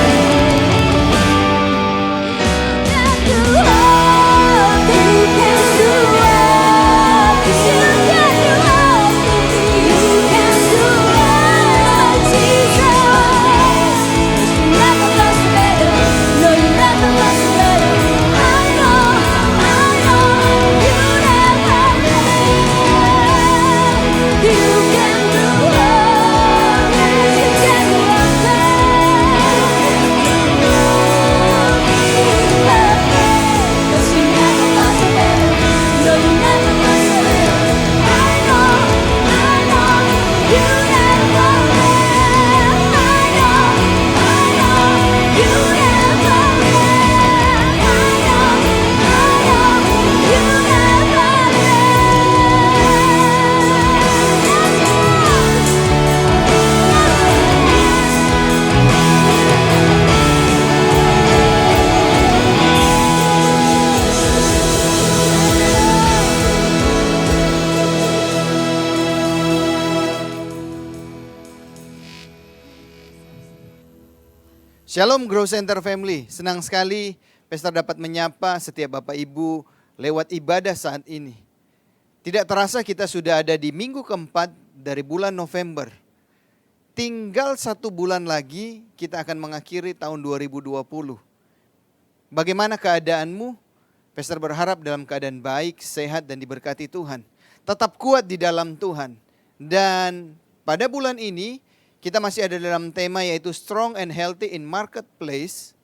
Shalom Grow Center Family, senang sekali Pastor dapat menyapa setiap Bapak Ibu lewat ibadah saat ini. Tidak terasa kita sudah ada di minggu keempat dari bulan November. Tinggal 1 bulan lagi kita akan mengakhiri tahun 2020. Bagaimana keadaanmu? Pastor berharap dalam keadaan baik, sehat dan diberkati Tuhan. Tetap kuat di dalam Tuhan. Dan pada bulan ini kita masih ada dalam tema yaitu Strong and Healthy in Marketplace,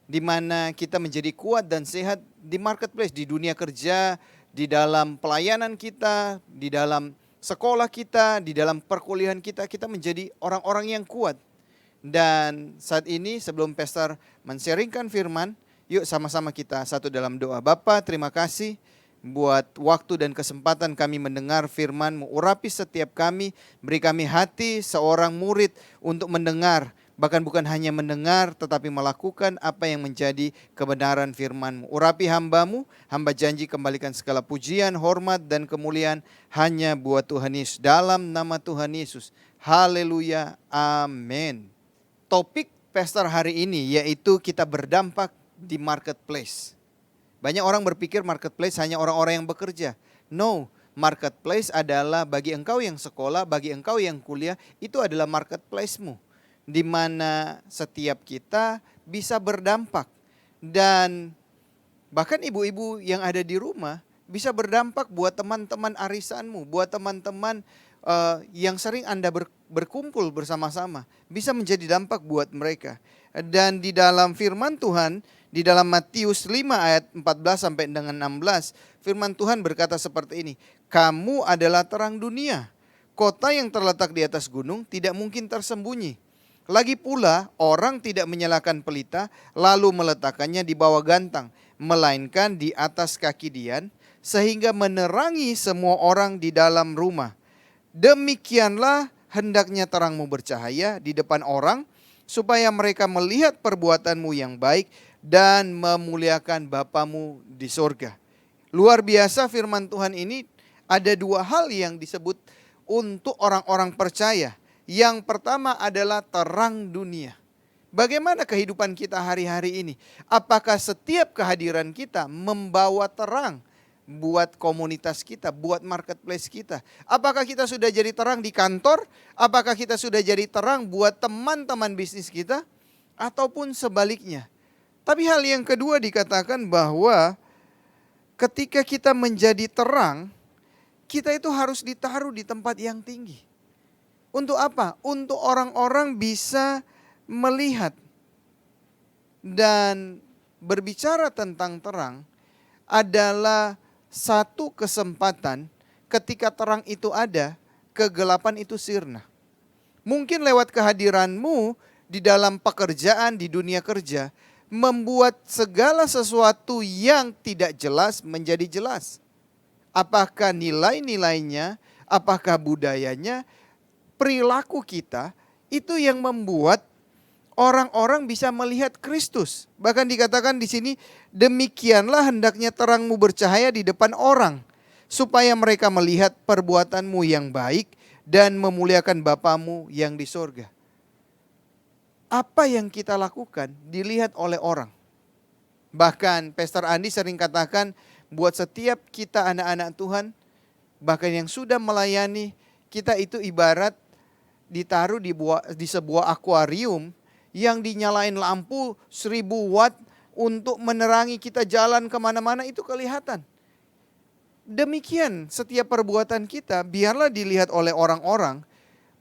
di mana kita menjadi kuat dan sehat di marketplace, di dunia kerja, di dalam pelayanan kita, di dalam sekolah kita, di dalam perkuliahan kita, kita menjadi orang-orang yang kuat. Dan saat ini sebelum Pastor men-sharingkan firman, yuk sama-sama kita satu dalam doa. Bapa, terima kasih buat waktu dan kesempatan kami mendengar firman-Mu. Urapi setiap kami, beri kami hati seorang murid untuk mendengar. Bahkan bukan hanya mendengar, tetapi melakukan apa yang menjadi kebenaran firman-Mu. Urapi hamba-Mu, hamba janji kembalikan segala pujian, hormat, dan kemuliaan hanya buat Tuhan Yesus. Dalam nama Tuhan Yesus. Haleluya, amin. Topik Pastor hari ini yaitu kita berdampak di marketplace. Banyak orang berpikir marketplace hanya orang-orang yang bekerja. No, marketplace adalah bagi engkau yang sekolah, bagi engkau yang kuliah, itu adalah marketplace-mu. Di mana setiap kita bisa berdampak. Dan bahkan ibu-ibu yang ada di rumah bisa berdampak buat teman-teman arisanmu, buat teman-teman yang sering Anda berkumpul bersama-sama. Bisa menjadi dampak buat mereka. Dan di dalam firman Tuhan, di dalam Matius 5 ayat 14 sampai dengan 16, firman Tuhan berkata seperti ini. Kamu adalah terang dunia. Kota yang terletak di atas gunung tidak mungkin tersembunyi. Lagi pula orang tidak menyalakan pelita lalu meletakkannya di bawah gantang, melainkan di atas kaki dian, sehingga menerangi semua orang di dalam rumah. Demikianlah hendaknya terangmu bercahaya di depan orang, supaya mereka melihat perbuatanmu yang baik dan memuliakan Bapamu di sorga. Luar biasa firman Tuhan ini, ada 2 hal yang disebut untuk orang-orang percaya. Yang pertama adalah terang dunia. Bagaimana kehidupan kita hari-hari ini? Apakah setiap kehadiran kita membawa terang buat komunitas kita, buat marketplace kita? Apakah kita sudah jadi terang di kantor? Apakah kita sudah jadi terang buat teman-teman bisnis kita? Ataupun sebaliknya. Tapi hal yang kedua dikatakan bahwa ketika kita menjadi terang, kita itu harus ditaruh di tempat yang tinggi. Untuk apa? Untuk orang-orang bisa melihat. Dan berbicara tentang terang adalah satu kesempatan ketika terang itu ada, kegelapan itu sirna. Mungkin lewat kehadiranmu di dalam pekerjaan, di dunia kerja, membuat segala sesuatu yang tidak jelas menjadi jelas. Apakah nilai-nilainya, apakah budayanya, perilaku kita, itu yang membuat orang-orang bisa melihat Kristus. Bahkan dikatakan di sini, demikianlah hendaknya terangmu bercahaya di depan orang, supaya mereka melihat perbuatanmu yang baik dan memuliakan Bapamu yang di sorga. Apa yang kita lakukan dilihat oleh orang. Bahkan Pastor Andi sering katakan, buat setiap kita anak-anak Tuhan, bahkan yang sudah melayani, kita itu ibarat ditaruh di sebuah akuarium yang dinyalain lampu 1000 watt untuk menerangi kita jalan kemana-mana, itu kelihatan. Demikian setiap perbuatan kita biarlah dilihat oleh orang-orang,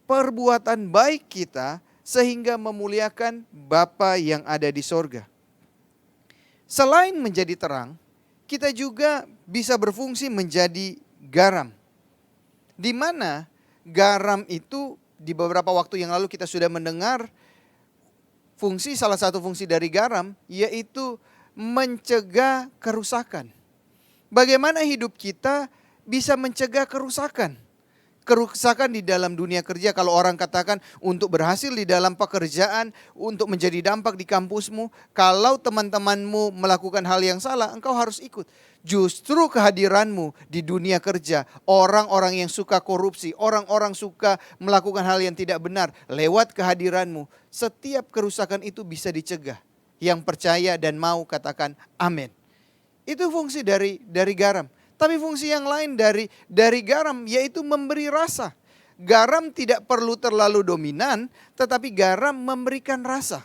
perbuatan baik kita sehingga memuliakan Bapa yang ada di sorga. Selain menjadi terang, kita juga bisa berfungsi menjadi garam. Di mana garam itu di beberapa waktu yang lalu kita sudah mendengar salah satu fungsi dari garam yaitu mencegah kerusakan. Bagaimana hidup kita bisa mencegah kerusakan? Kerusakan di dalam dunia kerja, kalau orang katakan untuk berhasil di dalam pekerjaan, untuk menjadi dampak di kampusmu, kalau teman-temanmu melakukan hal yang salah, engkau harus ikut. Justru kehadiranmu di dunia kerja, orang-orang yang suka korupsi, orang-orang suka melakukan hal yang tidak benar, lewat kehadiranmu, setiap kerusakan itu bisa dicegah. Yang percaya dan mau katakan amin. Itu fungsi dari garam. Tapi fungsi yang lain dari garam yaitu memberi rasa. Garam tidak perlu terlalu dominan, tetapi garam memberikan rasa.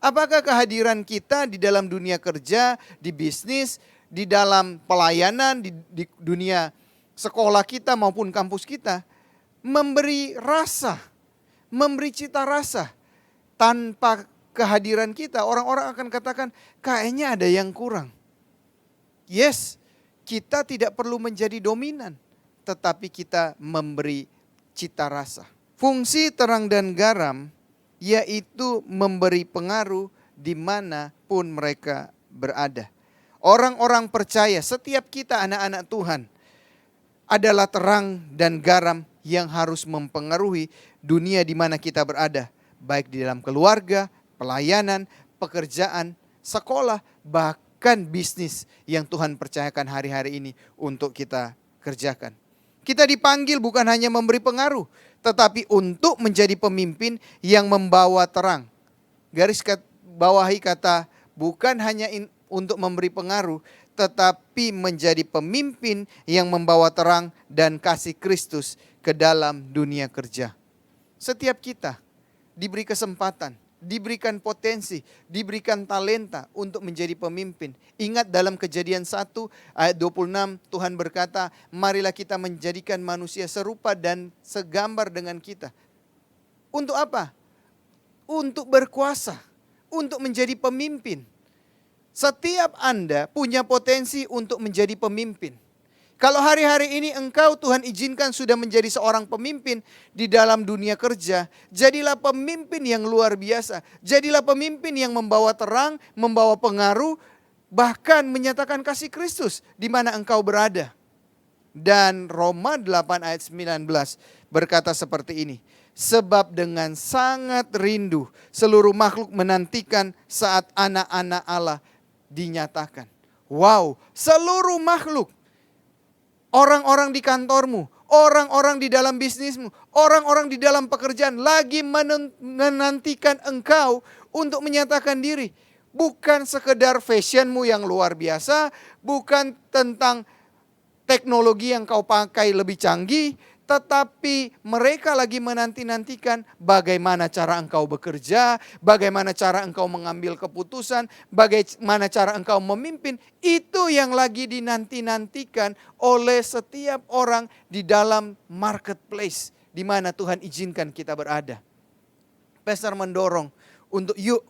Apakah kehadiran kita di dalam dunia kerja, di bisnis, di dalam pelayanan, di dunia sekolah kita maupun kampus kita, memberi rasa, memberi cita rasa. Tanpa kehadiran kita, orang-orang akan katakan kayaknya ada yang kurang. Yes, kita tidak perlu menjadi dominan, tetapi kita memberi cita rasa. Fungsi terang dan garam yaitu memberi pengaruh dimanapun mereka berada. Orang-orang percaya, setiap kita anak-anak Tuhan adalah terang dan garam yang harus mempengaruhi dunia di mana kita berada. Baik di dalam keluarga, pelayanan, pekerjaan, sekolah, bahkan bisnis yang Tuhan percayakan hari-hari ini untuk kita kerjakan. Kita dipanggil bukan hanya memberi pengaruh, tetapi untuk menjadi pemimpin yang membawa terang. Garis bawahi kata bukan hanya untuk memberi pengaruh, tetapi menjadi pemimpin yang membawa terang dan kasih Kristus ke dalam dunia kerja. Setiap kita diberi kesempatan, diberikan potensi, diberikan talenta untuk menjadi pemimpin. Ingat dalam Kejadian 1 ayat 26 Tuhan berkata, marilah kita menjadikan manusia serupa dan segambar dengan kita. Untuk apa? Untuk berkuasa, untuk menjadi pemimpin. Setiap Anda punya potensi untuk menjadi pemimpin. Kalau hari-hari ini engkau Tuhan izinkan sudah menjadi seorang pemimpin di dalam dunia kerja, jadilah pemimpin yang luar biasa. Jadilah pemimpin yang membawa terang, membawa pengaruh, bahkan menyatakan kasih Kristus di mana engkau berada. Dan Roma 8 ayat 19 berkata seperti ini. Sebab dengan sangat rindu seluruh makhluk menantikan saat anak-anak Allah dinyatakan. Wow, seluruh makhluk. Orang-orang di kantormu, orang-orang di dalam bisnismu, orang-orang di dalam pekerjaan lagi menantikan engkau untuk menyatakan diri. Bukan sekedar fashionmu yang luar biasa, bukan tentang teknologi yang kau pakai lebih canggih, tetapi mereka lagi menanti-nantikan bagaimana cara engkau bekerja, bagaimana cara engkau mengambil keputusan, bagaimana cara engkau memimpin. Itu yang lagi dinanti-nantikan oleh setiap orang di dalam marketplace di mana Tuhan izinkan kita berada. Pastor mendorong untuk yuk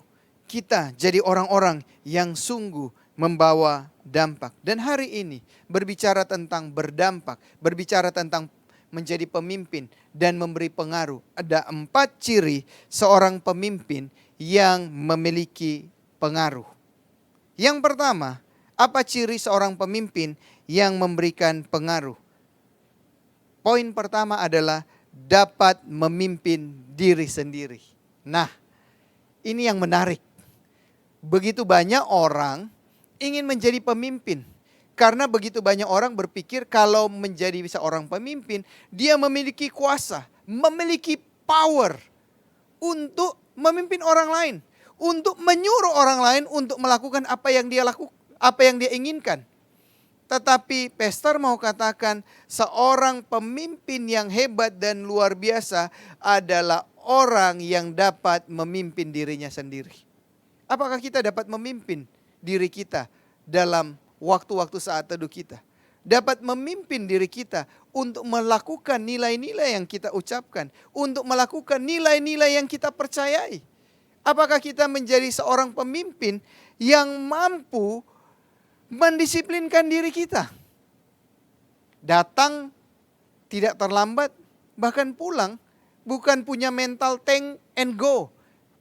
kita jadi orang-orang yang sungguh membawa dampak. Dan hari ini berbicara tentang berdampak, berbicara tentang menjadi pemimpin dan memberi pengaruh. Ada 4 ciri seorang pemimpin yang memiliki pengaruh. Yang pertama, apa ciri seorang pemimpin yang memberikan pengaruh? Poin pertama adalah dapat memimpin diri sendiri. Nah, ini yang menarik. Begitu banyak orang ingin menjadi pemimpin. Karena begitu banyak orang berpikir kalau menjadi seorang pemimpin, dia memiliki kuasa, memiliki power untuk memimpin orang lain, untuk menyuruh orang lain untuk melakukan apa yang dia inginkan. Tetapi pastor mau katakan seorang pemimpin yang hebat dan luar biasa adalah orang yang dapat memimpin dirinya sendiri. Apakah kita dapat memimpin diri kita dalam waktu-waktu saat teduh kita? Dapat memimpin diri kita untuk melakukan nilai-nilai yang kita ucapkan, untuk melakukan nilai-nilai yang kita percayai. Apakah kita menjadi seorang pemimpin yang mampu mendisiplinkan diri kita? Datang tidak terlambat, bahkan pulang bukan punya mental tank and go.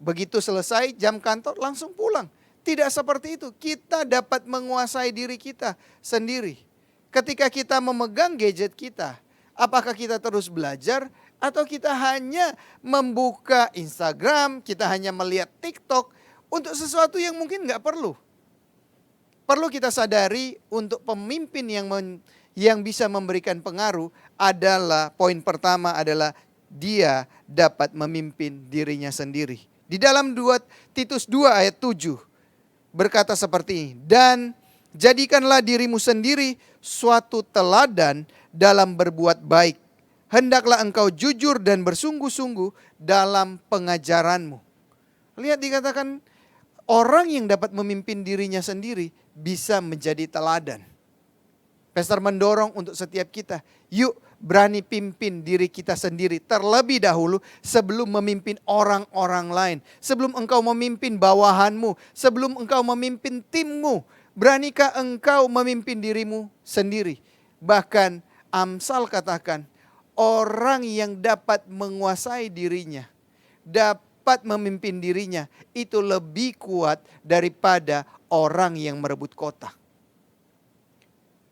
Begitu selesai jam kantor langsung pulang. Tidak seperti itu. Kita dapat menguasai diri kita sendiri. Ketika kita memegang gadget kita, apakah kita terus belajar atau kita hanya membuka Instagram, kita hanya melihat TikTok untuk sesuatu yang mungkin nggak perlu. Perlu kita sadari untuk pemimpin yang bisa memberikan pengaruh adalah poin pertama adalah dia dapat memimpin dirinya sendiri. Di dalam Titus 2 ayat 7 berkata seperti ini, dan jadikanlah dirimu sendiri suatu teladan dalam berbuat baik. Hendaklah engkau jujur dan bersungguh-sungguh dalam pengajaranmu. Lihat dikatakan orang yang dapat memimpin dirinya sendiri bisa menjadi teladan. Pastor mendorong untuk setiap kita, yuk berani pimpin diri kita sendiri terlebih dahulu sebelum memimpin orang-orang lain. Sebelum engkau memimpin bawahanmu, sebelum engkau memimpin timmu, beranikah engkau memimpin dirimu sendiri? Bahkan Amsal katakan, orang yang dapat menguasai dirinya, dapat memimpin dirinya, itu lebih kuat daripada orang yang merebut kota.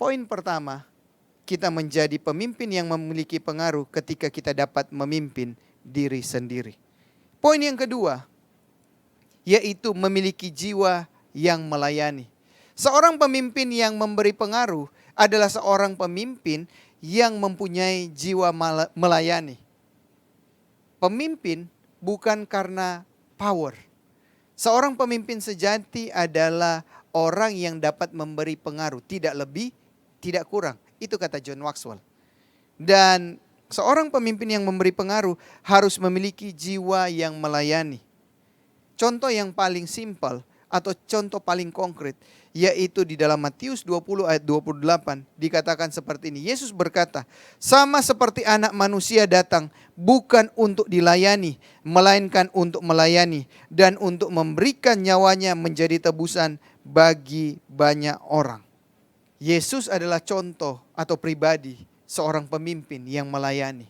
Poin pertama, kita menjadi pemimpin yang memiliki pengaruh ketika kita dapat memimpin diri sendiri. Poin yang kedua, yaitu memiliki jiwa yang melayani. Seorang pemimpin yang memberi pengaruh adalah seorang pemimpin yang mempunyai jiwa melayani. Pemimpin bukan karena power. Seorang pemimpin sejati adalah orang yang dapat memberi pengaruh, tidak lebih, tidak kurang. Itu kata John Maxwell. Dan seorang pemimpin yang memberi pengaruh harus memiliki jiwa yang melayani. Contoh yang paling simpel atau contoh paling konkret yaitu di dalam Matius 20 ayat 28 dikatakan seperti ini. Yesus berkata, sama seperti anak manusia datang bukan untuk dilayani, melainkan untuk melayani dan untuk memberikan nyawanya menjadi tebusan bagi banyak orang. Yesus adalah contoh atau pribadi seorang pemimpin yang melayani.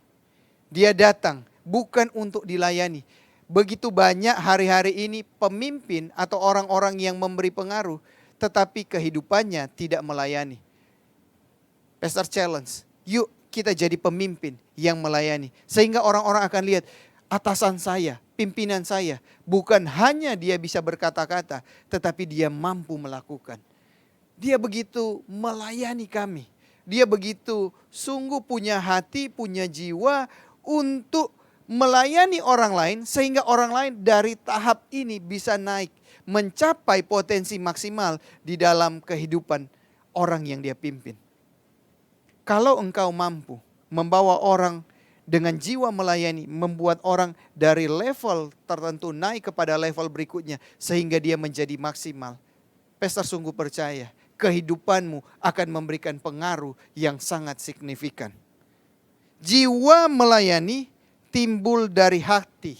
Dia datang bukan untuk dilayani. Begitu banyak hari-hari ini pemimpin atau orang-orang yang memberi pengaruh, tetapi kehidupannya tidak melayani. Pastor challenge, yuk kita jadi pemimpin yang melayani. Sehingga orang-orang akan lihat atasan saya, pimpinan saya, bukan hanya dia bisa berkata-kata, tetapi dia mampu melakukan. Dia begitu melayani kami. Dia begitu sungguh punya hati, punya jiwa untuk melayani orang lain. Sehingga orang lain dari tahap ini bisa naik. Mencapai potensi maksimal di dalam kehidupan orang yang dia pimpin. Kalau engkau mampu membawa orang dengan jiwa melayani, membuat orang dari level tertentu naik kepada level berikutnya sehingga dia menjadi maksimal. Pastor sungguh percaya kehidupanmu akan memberikan pengaruh yang sangat signifikan. Jiwa melayani timbul dari hati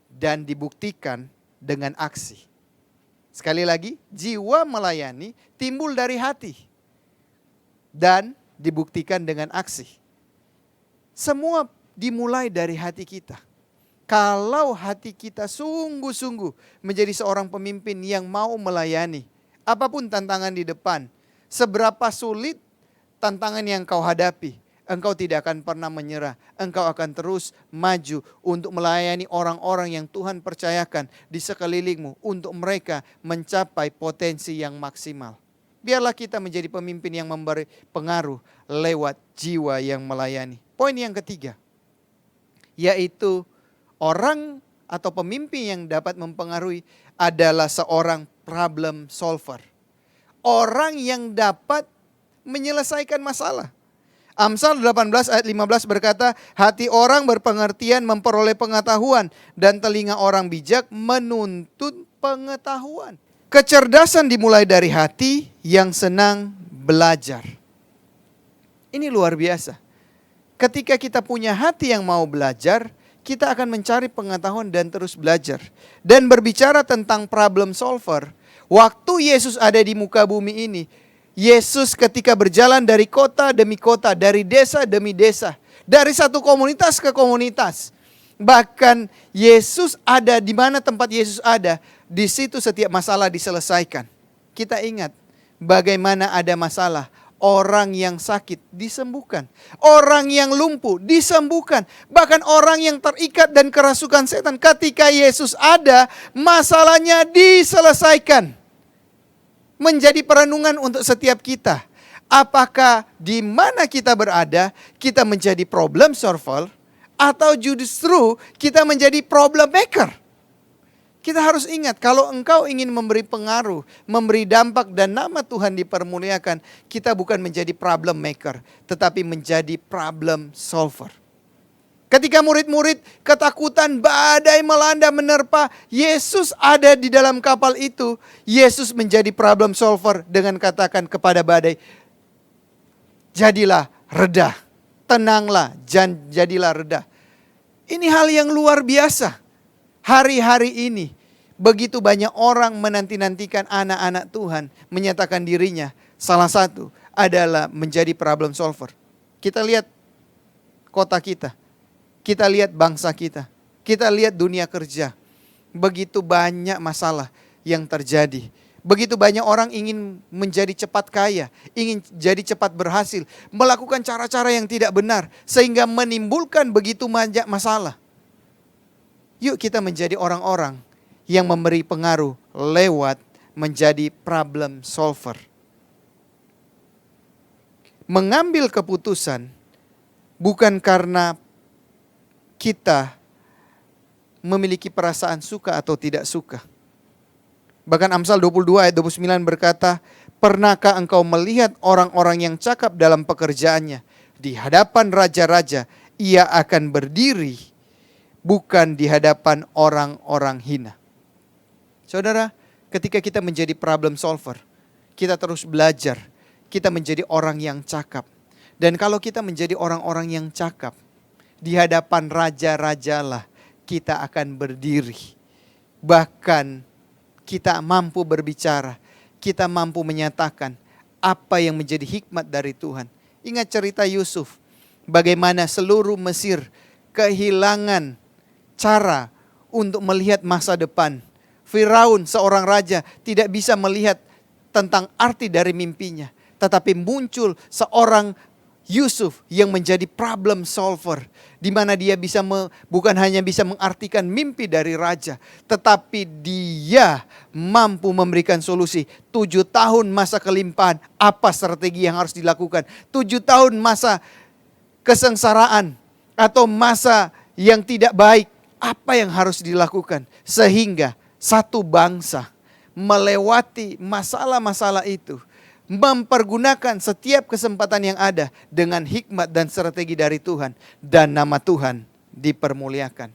dan dibuktikan dengan aksi. Sekali lagi, jiwa melayani timbul dari hati dan dibuktikan dengan aksi. Semua dimulai dari hati kita. Kalau hati kita sungguh-sungguh menjadi seorang pemimpin yang mau melayani, apapun tantangan di depan, seberapa sulit tantangan yang kau hadapi, engkau tidak akan pernah menyerah. Engkau akan terus maju untuk melayani orang-orang yang Tuhan percayakan di sekelilingmu untuk mereka mencapai potensi yang maksimal. Biarlah kita menjadi pemimpin yang memberi pengaruh lewat jiwa yang melayani. Poin yang ketiga, yaitu orang atau pemimpin yang dapat mempengaruhi adalah seorang problem solver. Orang yang dapat menyelesaikan masalah. Amsal 18 ayat 15 berkata, hati orang berpengertian memperoleh pengetahuan dan telinga orang bijak menuntut pengetahuan. Kecerdasan dimulai dari hati yang senang belajar. Ini luar biasa. Ketika kita punya hati yang mau belajar, kita akan mencari pengetahuan dan terus belajar. Dan berbicara tentang problem solver, waktu Yesus ada di muka bumi ini, Yesus ketika berjalan dari kota demi kota, dari desa demi desa, dari satu komunitas ke komunitas. Bahkan Yesus ada di mana tempat Yesus ada, di situ setiap masalah diselesaikan. Kita ingat bagaimana ada masalah, orang yang sakit disembuhkan, orang yang lumpuh disembuhkan, bahkan orang yang terikat dan kerasukan setan ketika Yesus ada, masalahnya diselesaikan. Menjadi perenungan untuk setiap kita. Apakah di mana kita berada, kita menjadi problem solver, atau justru kita menjadi problem maker? Kita harus ingat, kalau engkau ingin memberi pengaruh, memberi dampak dan nama Tuhan dipermuliakan, kita bukan menjadi problem maker, tetapi menjadi problem solver. Ketika murid-murid ketakutan, badai melanda menerpa, Yesus ada di dalam kapal itu. Yesus menjadi problem solver dengan katakan kepada badai, jadilah reda, tenanglah, jadilah reda. Ini hal yang luar biasa. Hari-hari ini begitu banyak orang menanti-nantikan anak-anak Tuhan menyatakan dirinya. Salah satu adalah menjadi problem solver. Kita lihat kota kita. Kita lihat bangsa kita. Kita lihat dunia kerja. Begitu banyak masalah yang terjadi. Begitu banyak orang ingin menjadi cepat kaya. Ingin jadi cepat berhasil. Melakukan cara-cara yang tidak benar. Sehingga menimbulkan begitu banyak masalah. Yuk kita menjadi orang-orang yang memberi pengaruh lewat menjadi problem solver. Mengambil keputusan bukan karena kita memiliki perasaan suka atau tidak suka. Bahkan Amsal 22 ayat 29 berkata, pernahkah engkau melihat orang-orang yang cakap dalam pekerjaannya? Di hadapan raja-raja ia akan berdiri, bukan di hadapan orang-orang hina. Saudara, ketika kita menjadi problem solver, kita terus belajar, kita menjadi orang yang cakap. Dan kalau kita menjadi orang-orang yang cakap, di hadapan raja-rajalah kita akan berdiri. Bahkan kita mampu berbicara, kita mampu menyatakan apa yang menjadi hikmat dari Tuhan. Ingat cerita Yusuf, bagaimana seluruh Mesir kehilangan cara untuk melihat masa depan. Firaun seorang raja tidak bisa melihat tentang arti dari mimpinya. Tetapi muncul seorang Yusuf yang menjadi problem solver. Di mana dia bisa bukan hanya bisa mengartikan mimpi dari raja. Tetapi dia mampu memberikan solusi. 7 tahun masa kelimpahan, apa strategi yang harus dilakukan. 7 tahun masa kesengsaraan atau masa yang tidak baik, apa yang harus dilakukan. Sehingga satu bangsa melewati masalah-masalah itu. mempergunakan setiap kesempatan yang ada dengan hikmat dan strategi dari Tuhan, dan nama Tuhan dipermuliakan.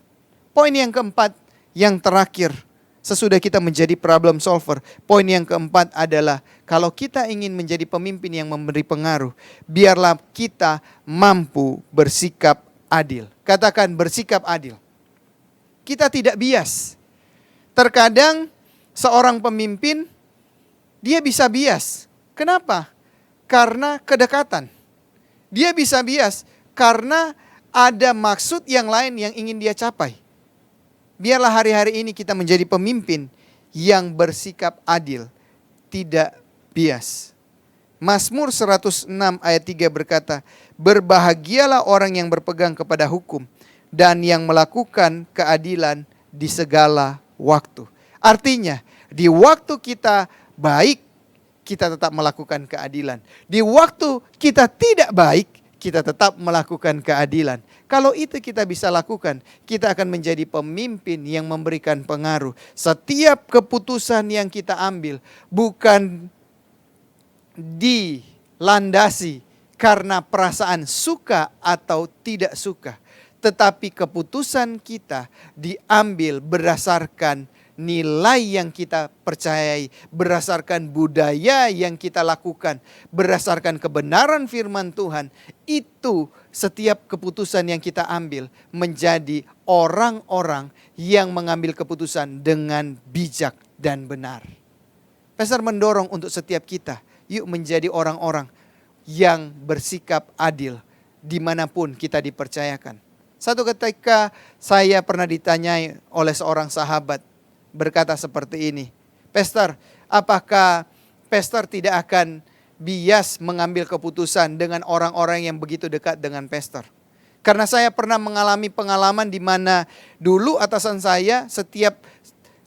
Poin yang keempat, yang terakhir, sesudah kita menjadi problem solver, poin yang keempat adalah kalau kita ingin menjadi pemimpin yang memberi pengaruh, biarlah kita mampu bersikap adil. Katakan bersikap adil. Kita tidak bias. Terkadang seorang pemimpin, dia bisa bias. Kenapa? Karena kedekatan. Dia bisa bias karena ada maksud yang lain yang ingin dia capai. Biarlah hari-hari ini kita menjadi pemimpin yang bersikap adil, tidak bias. Mazmur 106 ayat 3 berkata, berbahagialah orang yang berpegang kepada hukum dan yang melakukan keadilan di segala waktu. Artinya, di waktu kita baik, kita tetap melakukan keadilan. Di waktu kita tidak baik, kita tetap melakukan keadilan. Kalau itu kita bisa lakukan, kita akan menjadi pemimpin yang memberikan pengaruh. Setiap keputusan yang kita ambil bukan dilandasi karena perasaan suka atau tidak suka, tetapi keputusan kita diambil berdasarkan nilai yang kita percayai, berdasarkan budaya yang kita lakukan, berdasarkan kebenaran firman Tuhan. Itu setiap keputusan yang kita ambil menjadi orang-orang yang mengambil keputusan dengan bijak dan benar. Pastor mendorong untuk setiap kita, yuk menjadi orang-orang yang bersikap adil dimanapun kita dipercayakan. Satu ketika saya pernah ditanyai oleh seorang sahabat, berkata seperti ini, Pastor, apakah Pastor tidak akan bias mengambil keputusan dengan orang-orang yang begitu dekat dengan Pastor? Karena saya pernah mengalami pengalaman di mana dulu atasan saya setiap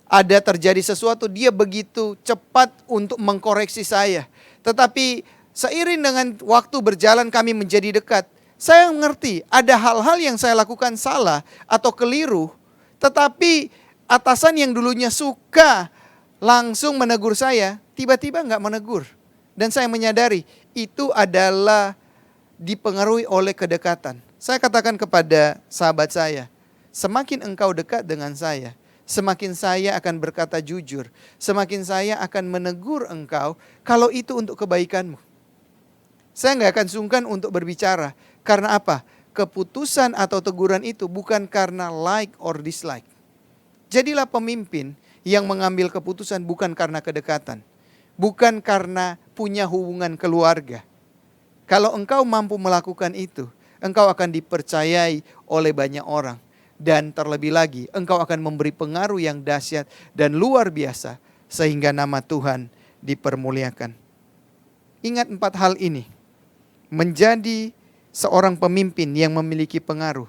ada terjadi sesuatu, dia begitu cepat untuk mengkoreksi saya. Tetapi seiring dengan waktu berjalan kami menjadi dekat, saya mengerti ada hal-hal yang saya lakukan salah atau keliru, tetapi atasan yang dulunya suka langsung menegur saya, tiba-tiba nggak menegur. Dan saya menyadari itu adalah dipengaruhi oleh kedekatan. Saya katakan kepada sahabat saya, semakin engkau dekat dengan saya, semakin saya akan berkata jujur, semakin saya akan menegur engkau kalau itu untuk kebaikanmu. Saya nggak akan sungkan untuk berbicara. Karena apa? Keputusan atau teguran itu bukan karena like or dislike. Jadilah pemimpin yang mengambil keputusan bukan karena kedekatan. Bukan karena punya hubungan keluarga. Kalau engkau mampu melakukan itu, engkau akan dipercayai oleh banyak orang. Dan terlebih lagi, engkau akan memberi pengaruh yang dahsyat dan luar biasa. Sehingga nama Tuhan dipermuliakan. Ingat 4 hal ini. Menjadi seorang pemimpin yang memiliki pengaruh.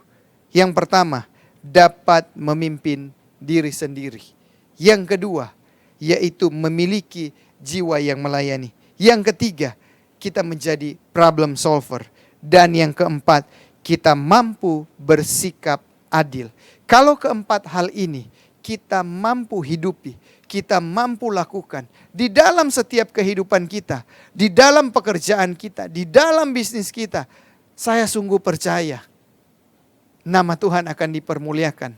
Yang pertama, dapat memimpin diri sendiri. Yang kedua, yaitu memiliki jiwa yang melayani. Yang ketiga, kita menjadi problem solver. Dan yang keempat, kita mampu bersikap adil. Kalau keempat hal ini kita mampu hidupi, kita mampu lakukan di dalam setiap kehidupan kita, di dalam pekerjaan kita, di dalam bisnis kita, saya sungguh percaya nama Tuhan akan dipermuliakan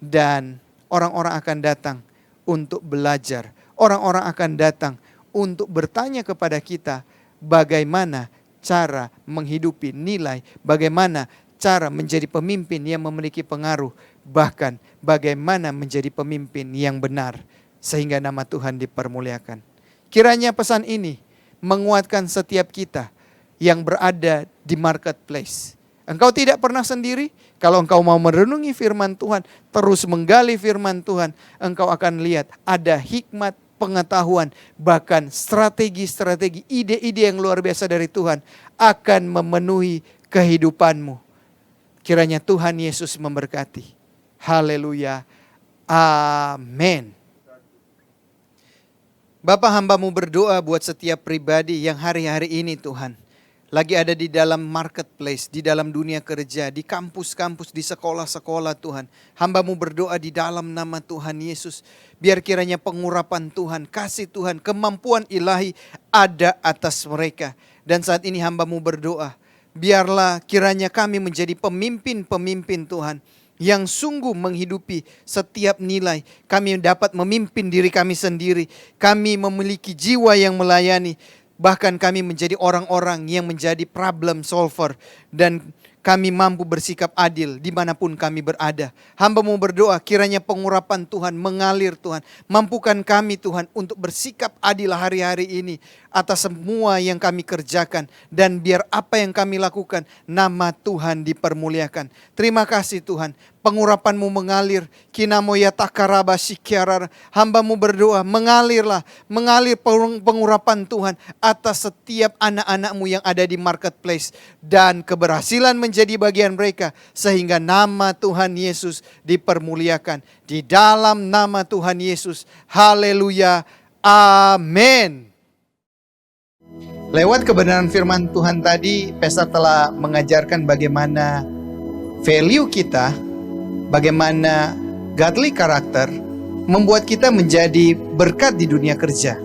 dan orang-orang akan datang untuk belajar. Orang-orang akan datang untuk bertanya kepada kita bagaimana cara menghidupi nilai, bagaimana cara menjadi pemimpin yang memiliki pengaruh, bahkan bagaimana menjadi pemimpin yang benar sehingga nama Tuhan dipermuliakan. Kiranya pesan ini menguatkan setiap kita yang berada di marketplace. Engkau tidak pernah sendiri. Kalau engkau mau merenungi firman Tuhan, terus menggali firman Tuhan, engkau akan lihat ada hikmat, pengetahuan, bahkan strategi-strategi, ide-ide yang luar biasa dari Tuhan akan memenuhi kehidupanmu. Kiranya Tuhan Yesus memberkati. Haleluya. Amin. Bapa, hamba-Mu berdoa buat setiap pribadi yang hari-hari ini Tuhan lagi ada di dalam marketplace, di dalam dunia kerja, di kampus-kampus, di sekolah-sekolah Tuhan. Hamba-Mu berdoa di dalam nama Tuhan Yesus. Biar kiranya pengurapan Tuhan, kasih Tuhan, kemampuan ilahi ada atas mereka. Dan saat ini hamba-Mu berdoa, biarlah kiranya kami menjadi pemimpin-pemimpin Tuhan, yang sungguh menghidupi setiap nilai. Kami dapat memimpin diri kami sendiri. Kami memiliki jiwa yang melayani. Bahkan kami menjadi orang-orang yang menjadi problem solver. Dan kami mampu bersikap adil dimanapun kami berada. Hamba-Mu berdoa kiranya pengurapan Tuhan mengalir Tuhan. Mampukan kami Tuhan untuk bersikap adil hari-hari ini atas semua yang kami kerjakan. Dan biar apa yang kami lakukan, nama Tuhan dipermuliakan. Terima kasih Tuhan. Pengurapan-Mu mengalir. Kinamoya takaraba sikiarar. Hamba-Mu berdoa mengalirlah. Mengalir pengurapan Tuhan atas setiap anak-anak-Mu yang ada di marketplace. Dan keberhasilan menjadi bagian mereka. Sehingga nama Tuhan Yesus dipermuliakan. Di dalam nama Tuhan Yesus. Haleluya. Amin. Lewat kebenaran firman Tuhan tadi, Pastor telah mengajarkan bagaimana value kita, bagaimana godly karakter membuat kita menjadi berkat di dunia kerja.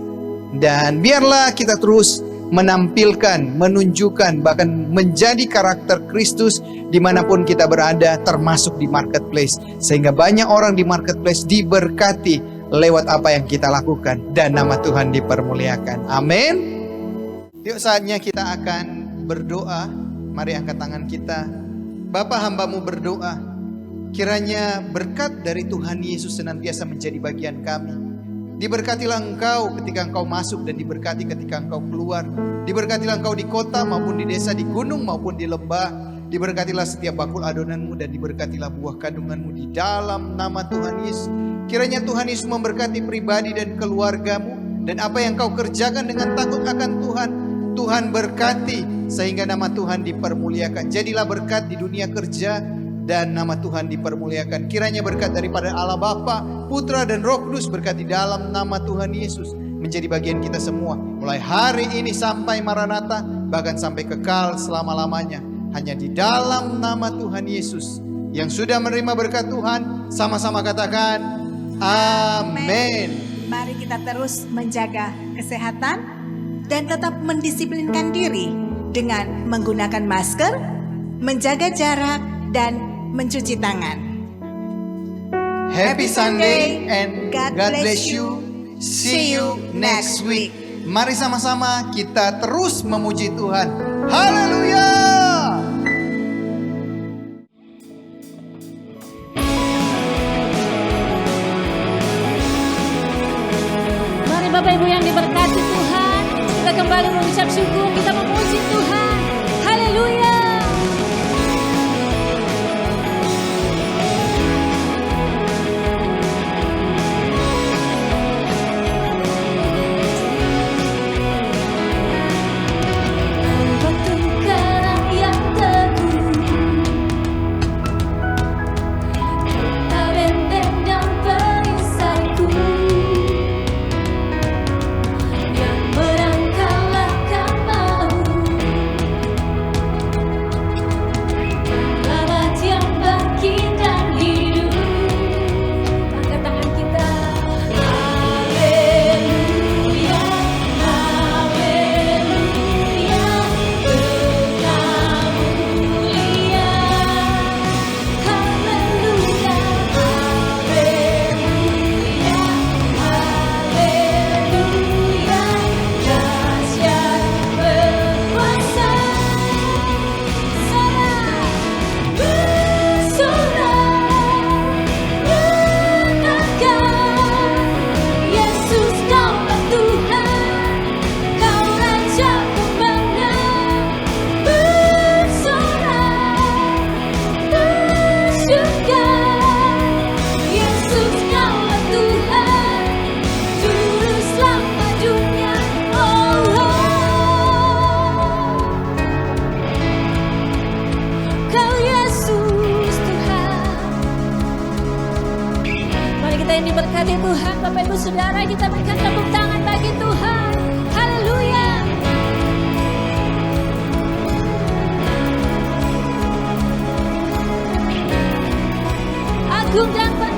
Dan biarlah kita terus menampilkan, menunjukkan, bahkan menjadi karakter Kristus dimanapun kita berada, termasuk di marketplace. Sehingga banyak orang di marketplace diberkati lewat apa yang kita lakukan. Dan nama Tuhan dipermuliakan. Amin. Yuk saatnya kita akan berdoa. Mari angkat tangan kita. Bapa, hamba-Mu berdoa, kiranya berkat dari Tuhan Yesus senantiasa menjadi bagian kami. Diberkatilah Engkau ketika Engkau masuk dan diberkati ketika Engkau keluar. Diberkatilah Engkau di kota maupun di desa, di gunung maupun di lembah. Diberkatilah setiap bakul adonan-Mu dan diberkatilah buah kandungan-Mu di dalam nama Tuhan Yesus. Kiranya Tuhan Yesus memberkati pribadi dan keluarga-Mu. Dan apa yang Kau kerjakan dengan takut akan Tuhan, Tuhan berkati sehingga nama Tuhan dipermuliakan. Jadilah berkat di dunia kerja dan nama Tuhan dipermuliakan. Kiranya berkat daripada Allah Bapa, Putra dan Roh Kudus berkat di dalam nama Tuhan Yesus menjadi bagian kita semua. Mulai hari ini sampai Maranatha, bahkan sampai kekal selama-lamanya. Hanya di dalam nama Tuhan Yesus. Yang sudah menerima berkat Tuhan, sama-sama katakan amin.
Mari kita terus menjaga kesehatan dan tetap mendisiplinkan diri dengan menggunakan masker, menjaga jarak, dan mencuci tangan.
Happy Sunday and God bless you. See you next week. Mari sama-sama kita terus memuji Tuhan. Haleluya.
Mari Bapak Ibu yang diberkati Tuhan, kita kembali mengucap syukur, kita memuji Tuhan. Haleluya. Diberkati Tuhan, Bapak Ibu Saudara, kita berikan tepuk tangan bagi Tuhan. Haleluya. agung dan